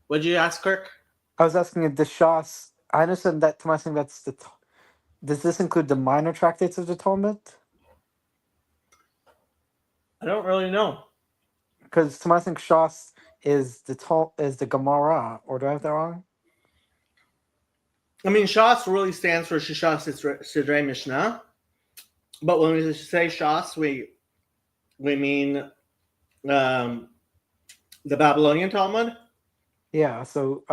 What'd you ask, Kirk? I was asking if the Shas. I understand that to my thing. That's the. Does this include the minor tractates of the Talmud? I don't really know. Because to my thing, Shas is the Gemara, or do I have that wrong? I mean, Shas really stands for Shisha Sidrei Mishnah, but when we say Shas, we mean the Babylonian Talmud. Yeah. So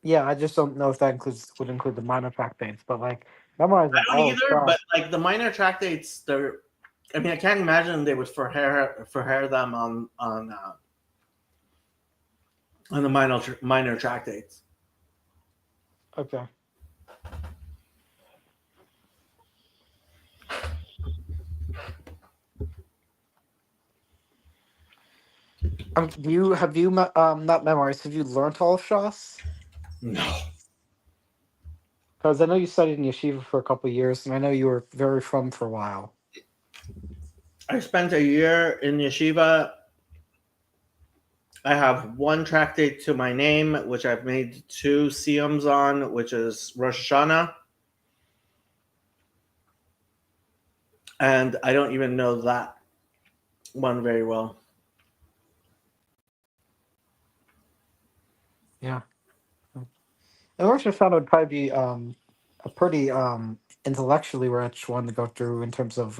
yeah, I just don't know if that would include the minor tractates, but like memorizing I don't all of either, Shas. but like the minor tractates, they're. I mean, I can't imagine they would forhair them on the minor tractates. Okay. Have you not memorized? Have you learned all of Shas? No. Because I know you studied in yeshiva for a couple of years, and I know you were very from for a while. I spent a year in yeshiva. I have one tractate to my name, which I've made 2 siyums on, which is Rosh Hashanah. And I don't even know that one very well. Yeah. And Rosh Hashanah would probably be a pretty intellectually rich one to go through in terms of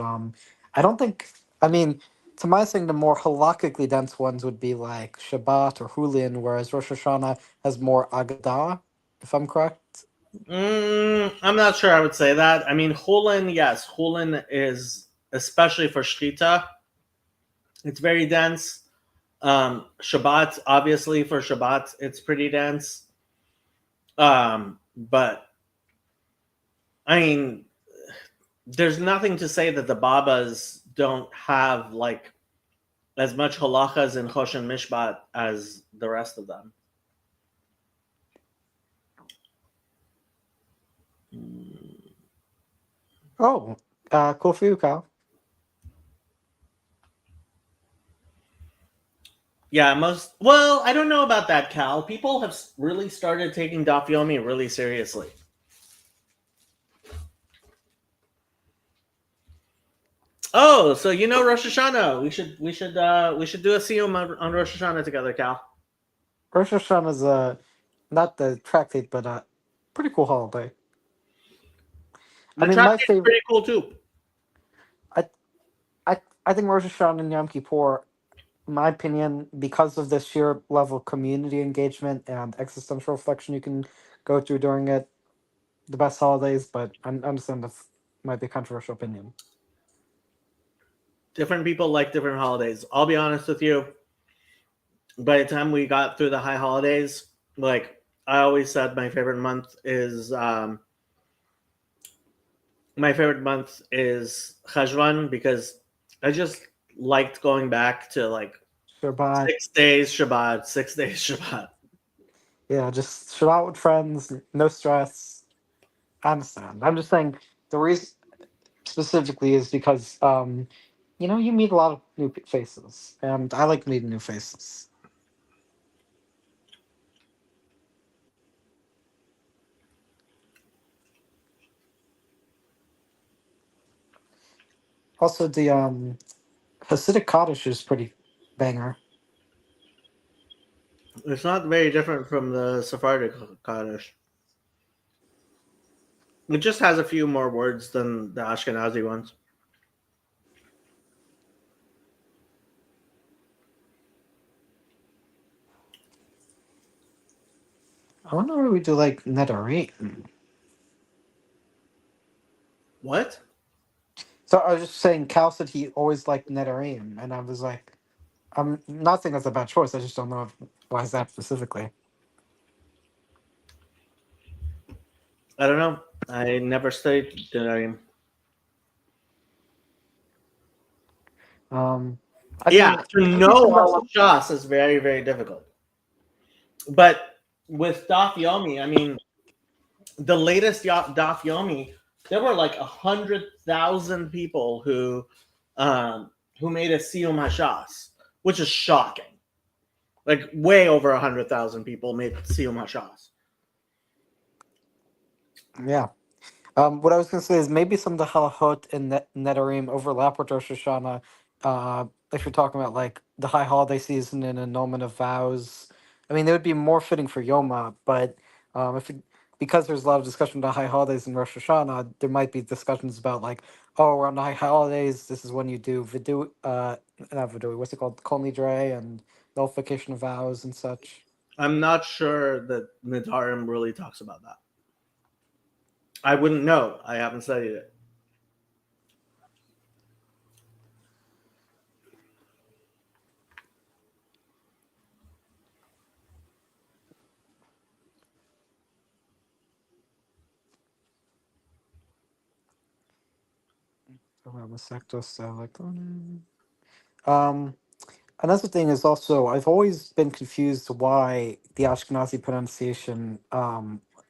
I don't think I mean to my thing the more halakhically dense ones would be like Shabbat or Hulin, whereas Rosh Hashanah has more Agadah, if I'm correct. I'm not sure I would say that. I mean, Hulin, yes. Hulin is, especially for Shkita, it's very dense. Shabbat, obviously, for Shabbat, it's pretty dense. But, I mean, there's nothing to say that the Babas don't have, like, as much halachas in Choshen Mishpat as the rest of them. Oh, cool for you, Kyle. Yeah, I don't know about that, Cal. People have really started taking Daf Yomi really seriously. Oh, so you know Rosh Hashanah. We should do a siyum on Rosh Hashanah together, Cal. Rosh Hashanah is not the tractate, but a pretty cool holiday. The I mean, my tractate's favorite. pretty cool too. I think Rosh Hashanah and Yom Kippur, in my opinion, because of the sheer level of community engagement and existential reflection you can go through during it, the best holidays. But I understand this might be a controversial opinion. Different people like different holidays. I'll be honest with you. By the time we got through the high holidays, like I always said, my favorite month is Cheshvan because I just liked going back to like Shabbat. 6 days Shabbat, 6 days Shabbat. Yeah, just Shabbat with friends, no stress. I understand. I'm just saying the reason specifically is because you meet a lot of new faces, and I like meeting new faces. Also, the Hasidic Kaddish is pretty banger. It's not very different from the Sephardic Kaddish. It just has a few more words than the Ashkenazi ones. I wonder where we do like Nedarim. What? So I was just saying, Cal said he always liked Nedarim, and I was like, I'm not saying that's a bad choice. I just don't know why is that specifically. I don't know. I never studied Denarim. I Yeah, think to know all of Shas is very, very difficult. But with Daf Yomi, I mean, the latest Daf Yomi, there were like 100,000 people who made a Siyum Hashas, which is shocking. Like way over 100,000 people made Siyum Hashas. Yeah. What I was going to say is maybe some of the halachot in Nedarim overlap with Rosh Hashanah. If you're talking about like the high holiday season and annulment of vows, I mean, they would be more fitting for Yoma, but if it, because there's a lot of discussion about high holidays in Rosh Hashanah, there might be discussions about like, oh, around the high holidays, this is when you do vidu, not vidu, what's it called, Kol Nidre and nullification of vows and such. I'm not sure that Nedarim really talks about that. I wouldn't know. I haven't studied it. Another thing is also I've always been confused why the Ashkenazi pronunciation,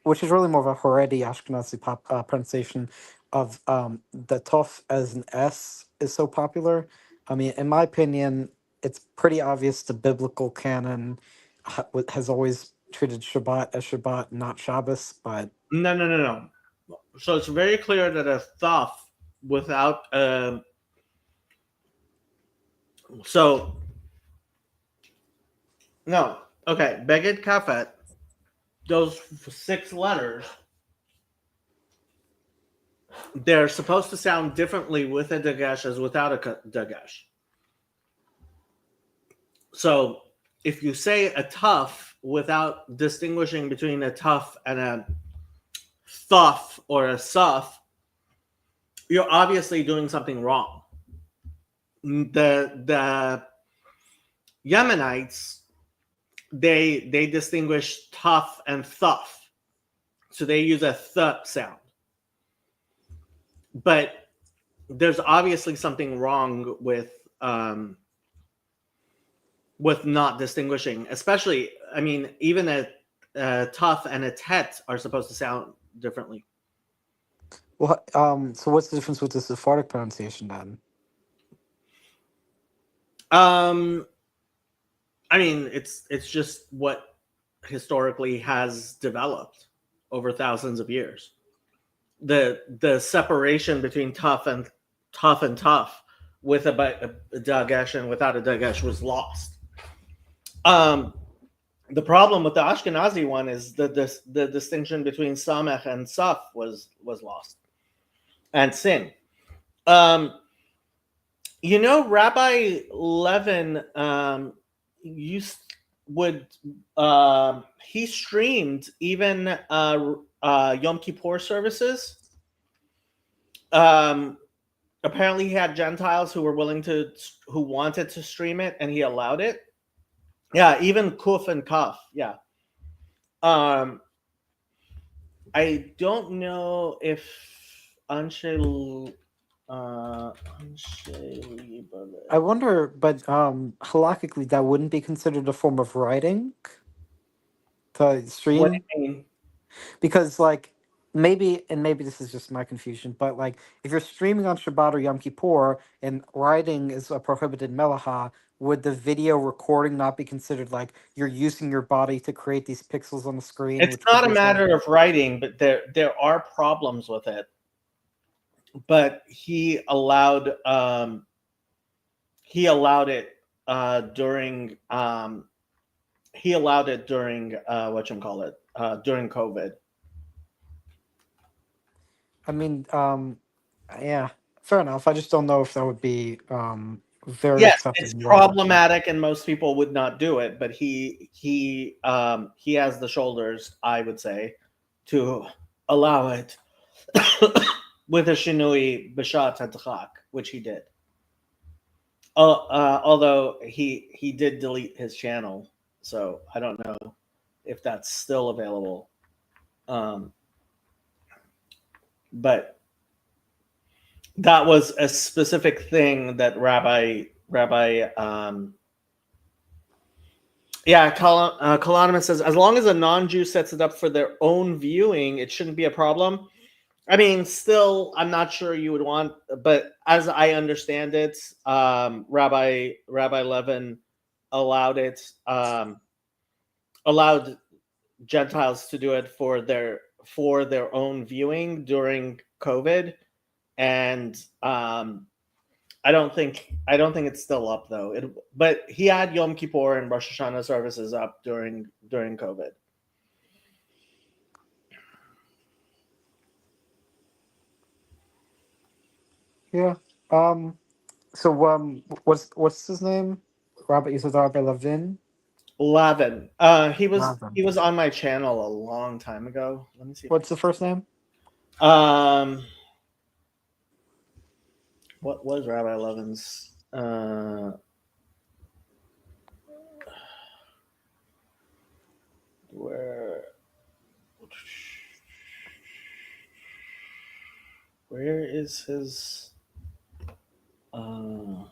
which is really more of a Haredi Ashkenazi pronunciation of the Tov as an S is so popular. I mean, in my opinion, it's pretty obvious the biblical canon has always treated Shabbat as Shabbat, not Shabbos. But No. So it's very clear that a thaf without so no. Okay, Beged Kafet, those 6 letters, they're supposed to sound differently with a dagesh as without a dagesh. So if you say a tough without distinguishing between a tough and a thuf or a suf, you're obviously doing something wrong. The Yemenites, they distinguish tough and thuf, so they use a th sound. But there's obviously something wrong with not distinguishing, especially, I mean, even a tough and a tet are supposed to sound differently. well, so what's the difference with the Sephardic pronunciation then? I mean, it's just what historically has developed over thousands of years. The separation between tough and tough with a dagesh and without a dagesh was lost. The problem with the Ashkenazi one is the distinction between samech and saf was lost, and sin. Rabbi Levin he streamed even Yom Kippur services. Apparently he had Gentiles who wanted to stream it, and he allowed it. Yeah, even Kuf and Kaf. Yeah. I don't know if Anshe. I wonder, but halakhically, that wouldn't be considered a form of writing to stream. What do you mean? Because like maybe this is just my confusion, but like if you're streaming on Shabbat or Yom Kippur and writing is a prohibited melacha, would the video recording not be considered like you're using your body to create these pixels on the screen? It's not a matter of writing, but there are problems with it. But he allowed it during during COVID. I mean, yeah, fair enough. I just don't know if that would be very acceptable. It's problematic, and most people would not do it. But he has the shoulders, I would say, to allow it with a shinui b'shat hadchak, which he did. Although he did delete his channel, so I don't know if that's still available. But that was a specific thing that Rabbi Kalanimus says, as long as a non-Jew sets it up for their own viewing, it shouldn't be a problem. I mean, still, I'm not sure you would want, but as I understand it, Rabbi Levin allowed it allowed Gentiles to do it for their own viewing during COVID, and I don't think it's still up though. But he had Yom Kippur and Rosh Hashanah services up during COVID. Yeah. So what's his name? Robert. You said Robert Levin. Lavin. Lavin. He was on my channel a long time ago. Let me see. What's the first name? What was Rabbi Levin's? Where is his? I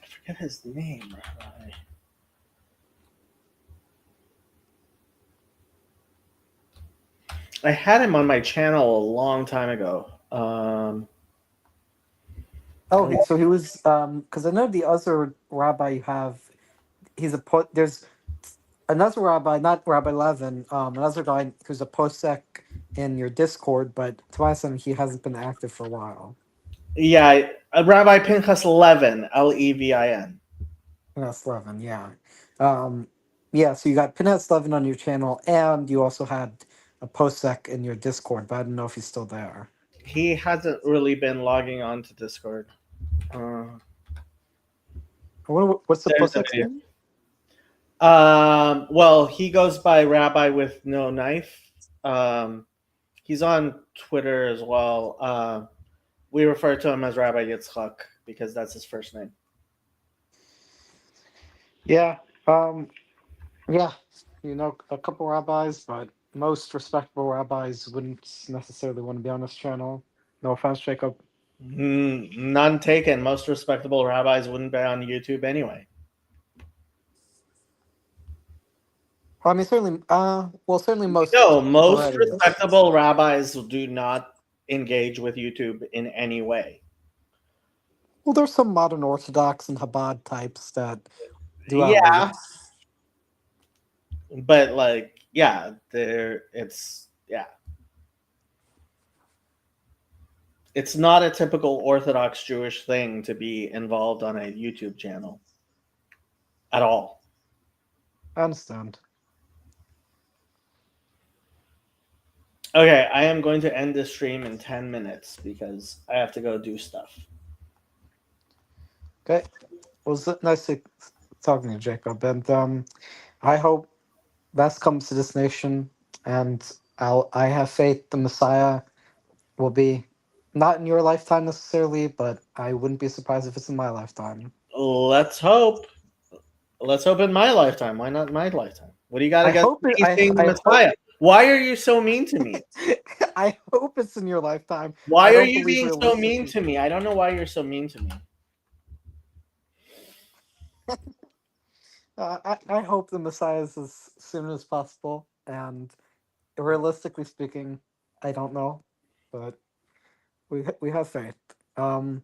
forget his name. Rabbi. I had him on my channel a long time ago. So he was because I know the other rabbi you have. There's another rabbi, not Rabbi Levin, another guy who's a posek in your Discord, but to my understanding, he hasn't been active for a while. Yeah, Rabbi Pinchas Levin, Levin. Pinchas Levin, yeah. Yeah, so you got Pinchas Levin on your channel, and you also had a posek in your Discord, but I don't know if he's still there. He hasn't really been logging on to Discord. What's the There's a posek's video. name? Well, he goes by Rabbi with no knife. He's on Twitter as well. We refer to him as Rabbi Yitzchak because that's his first name. Yeah. Yeah. You know, a couple rabbis, but most respectable rabbis wouldn't necessarily want to be on this channel. No offense, Jacob. None taken. Most respectable rabbis wouldn't be on YouTube anyway. Well, I mean, certainly. Certainly most. No, most already. respectable rabbis do not engage with YouTube in any way. Well, there's some modern Orthodox and Chabad types that do Yeah, outreach. but like, yeah, it's not a typical Orthodox Jewish thing to be involved on a YouTube channel at all. I understand. Okay, I am going to end this stream in 10 minutes because I have to go do stuff. Okay. Well, it's nice talking to you, Jacob, and I hope best comes to this nation, and I have faith the Messiah will be not in your lifetime necessarily, but I wouldn't be surprised if it's in my lifetime. Let's hope. Let's hope in my lifetime. Why not my lifetime? What do you got I against hope me it, seeing the I Messiah? hope, Why are you so mean to me? I hope it's in your lifetime. Why I are don't you believe being so mean to me? I don't know why you're so mean to me. I hope the Messiah is as soon as possible, and realistically speaking, I don't know, but we have faith. I'm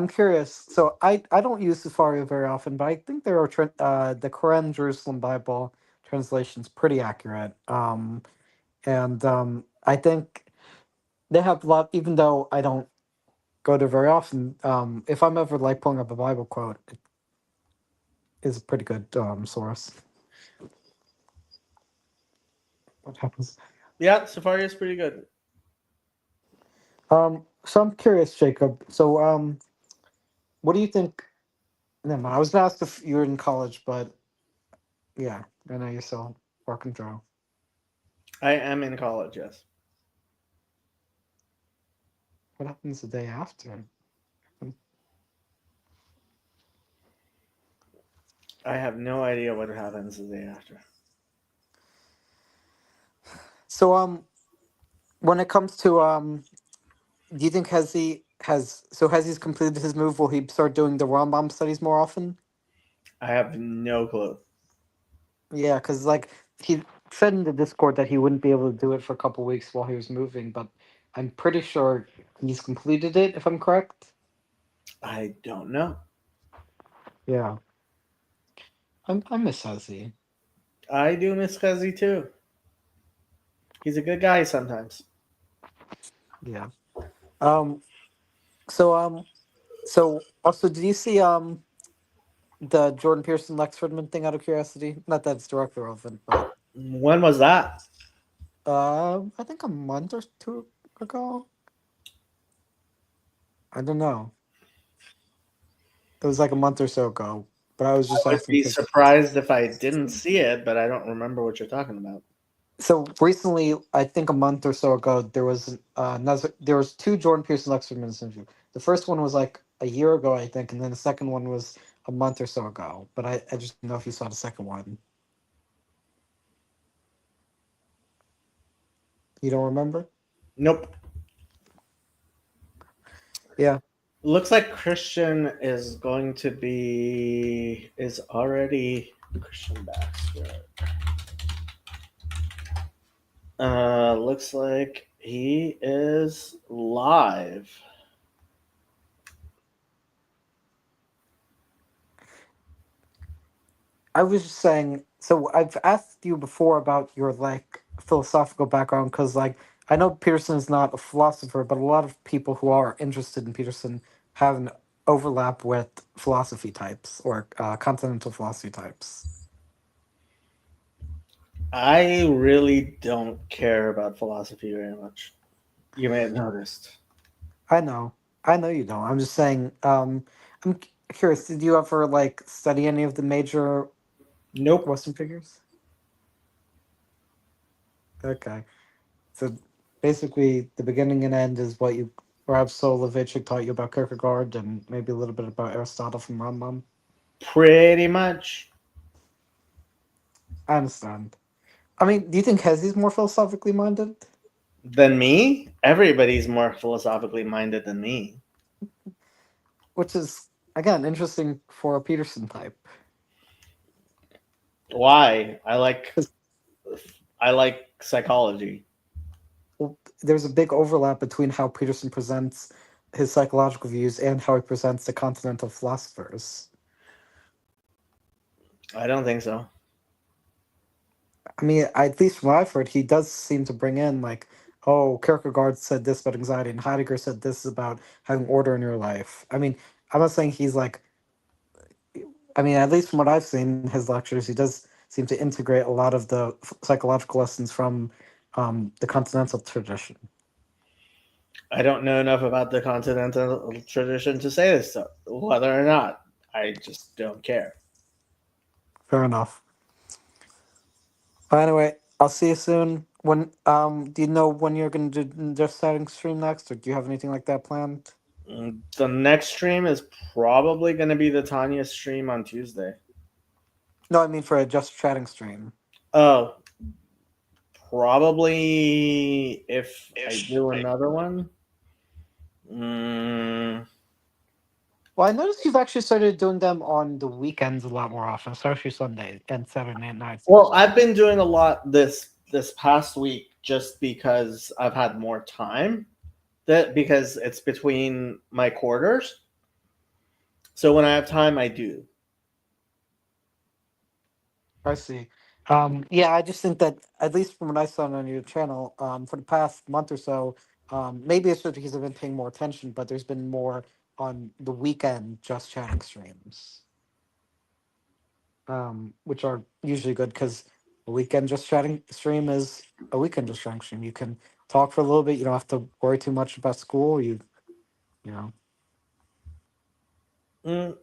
curious. So I don't use Safari very often, but I think there are the Quran Jerusalem Bible translations pretty accurate. And I think they have a lot. Even though I don't go there very often, if I'm ever like pulling up a Bible quote, it is a pretty good source. What happens? Yeah, Safari is pretty good. So I'm curious, Jacob. So what do you think? Never mind. I was gonna ask if you were in college, but yeah, I know you're still working through. I am in college, yes. What happens the day after? I have no idea what happens the day after. So when it comes to do you think has he's completed his move? Will he start doing the Rambam studies more often? I have no clue. Yeah, because like he said in the Discord that he wouldn't be able to do it for a couple weeks while he was moving, but I'm pretty sure He's completed it, if I'm correct. I don't know. Yeah. I miss Ozzy. I do miss Kazi too. He's a good guy sometimes. Yeah. Um. So also, did you see the Jordan Peterson Lex Fridman thing out of curiosity? Not that it's directly relevant, but When was that? I think a month or two ago. I don't know. It was like a month or so ago. But I was I just would asking be because surprised if I didn't see it, but I don't remember what you're talking about. so recently, I think a month or so ago, there was another. There was two Jordan Peterson Lex Fridman interview. The first one was like a year ago, I think, and then the second one was a month or so ago. But I just didn't know if you saw the second one. You don't remember? Nope. Yeah. Looks like Christian is going to be is already Christian Baxter. Looks like he is live. I was just saying, so I've asked you before about your like philosophical background because like I know Peterson is not a philosopher, but a lot of people who are interested in Peterson have an overlap with philosophy types or continental philosophy types. I really don't care about philosophy very much. You may have noticed. I know you don't. I'm just saying. Curious. Did you ever like study any of the major Nope. Western figures? Okay. So basically, the beginning and end is what you perhaps Soloveitchik taught you about Kierkegaard and maybe a little bit about Aristotle from Rambam. Pretty much. I understand. I mean, do you think Hesi's more philosophically minded? Than me? Everybody's more philosophically minded than me. Which is, again, interesting for a Peterson type. Why? I 'Cause, like psychology. well, there's a big overlap between how Peterson presents his psychological views and how he presents the continental philosophers. I don't think so. I mean, at least from what I've heard, he does seem to bring in like, oh, Kierkegaard said this about anxiety, and Heidegger said this about having order in your life. I mean, I'm not saying he's like, I mean, at least from what I've seen in his lectures, he does seem to integrate a lot of the psychological lessons from the continental tradition. I don't know enough about the continental tradition to say this, so whether or not. I just don't care. Fair enough. Well, anyway, I'll see you soon. When do you know when you're going to do just starting stream next, or do you have anything like that planned? The next stream is probably going to be the Tanya stream on Tuesday. No, I mean for a just chatting stream. Oh, probably if I do another one. Mm, Well, I noticed you've actually started doing them on the weekends a lot more often, especially Sunday and Saturday nights. well, I've been doing a lot this past week just because I've had more time. That because it's between my quarters. So when I have time, I do. I see. Yeah, I just think that at least from what I saw on your channel, for the past month or so, maybe it's just because I've been paying more attention, but there's been more on the weekend just chatting streams, which are usually good because a weekend just chatting stream is a weekend just chatting stream. You can talk for a little bit. You don't have to worry too much about school. You know. Mm,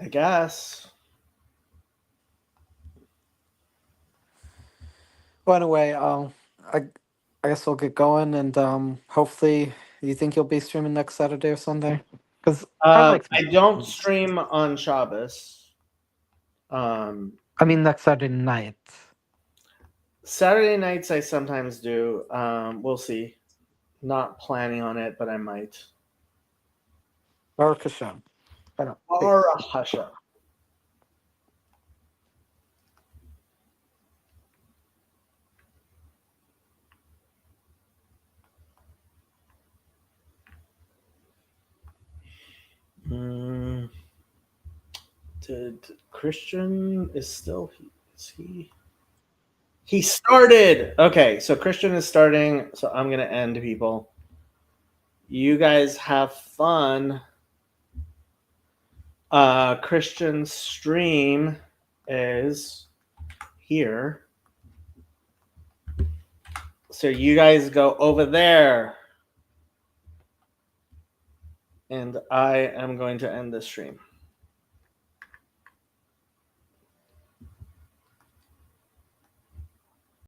I guess. Well, anyway, I guess we'll get going, and hopefully, you think you'll be streaming next Saturday or Sunday? Because I like I streaming. don't stream on Shabbos. Um, I mean, next Saturday night. Saturday nights I sometimes do. We'll see. Not planning on it, but I might. Baruch Hashem. I don't. Or a husha. Did Christian is still is he? He started. Okay, so Christian is starting. So I'm gonna end, people. You guys have fun. Christian's stream is here. So you guys go over there. And I am going to end the stream.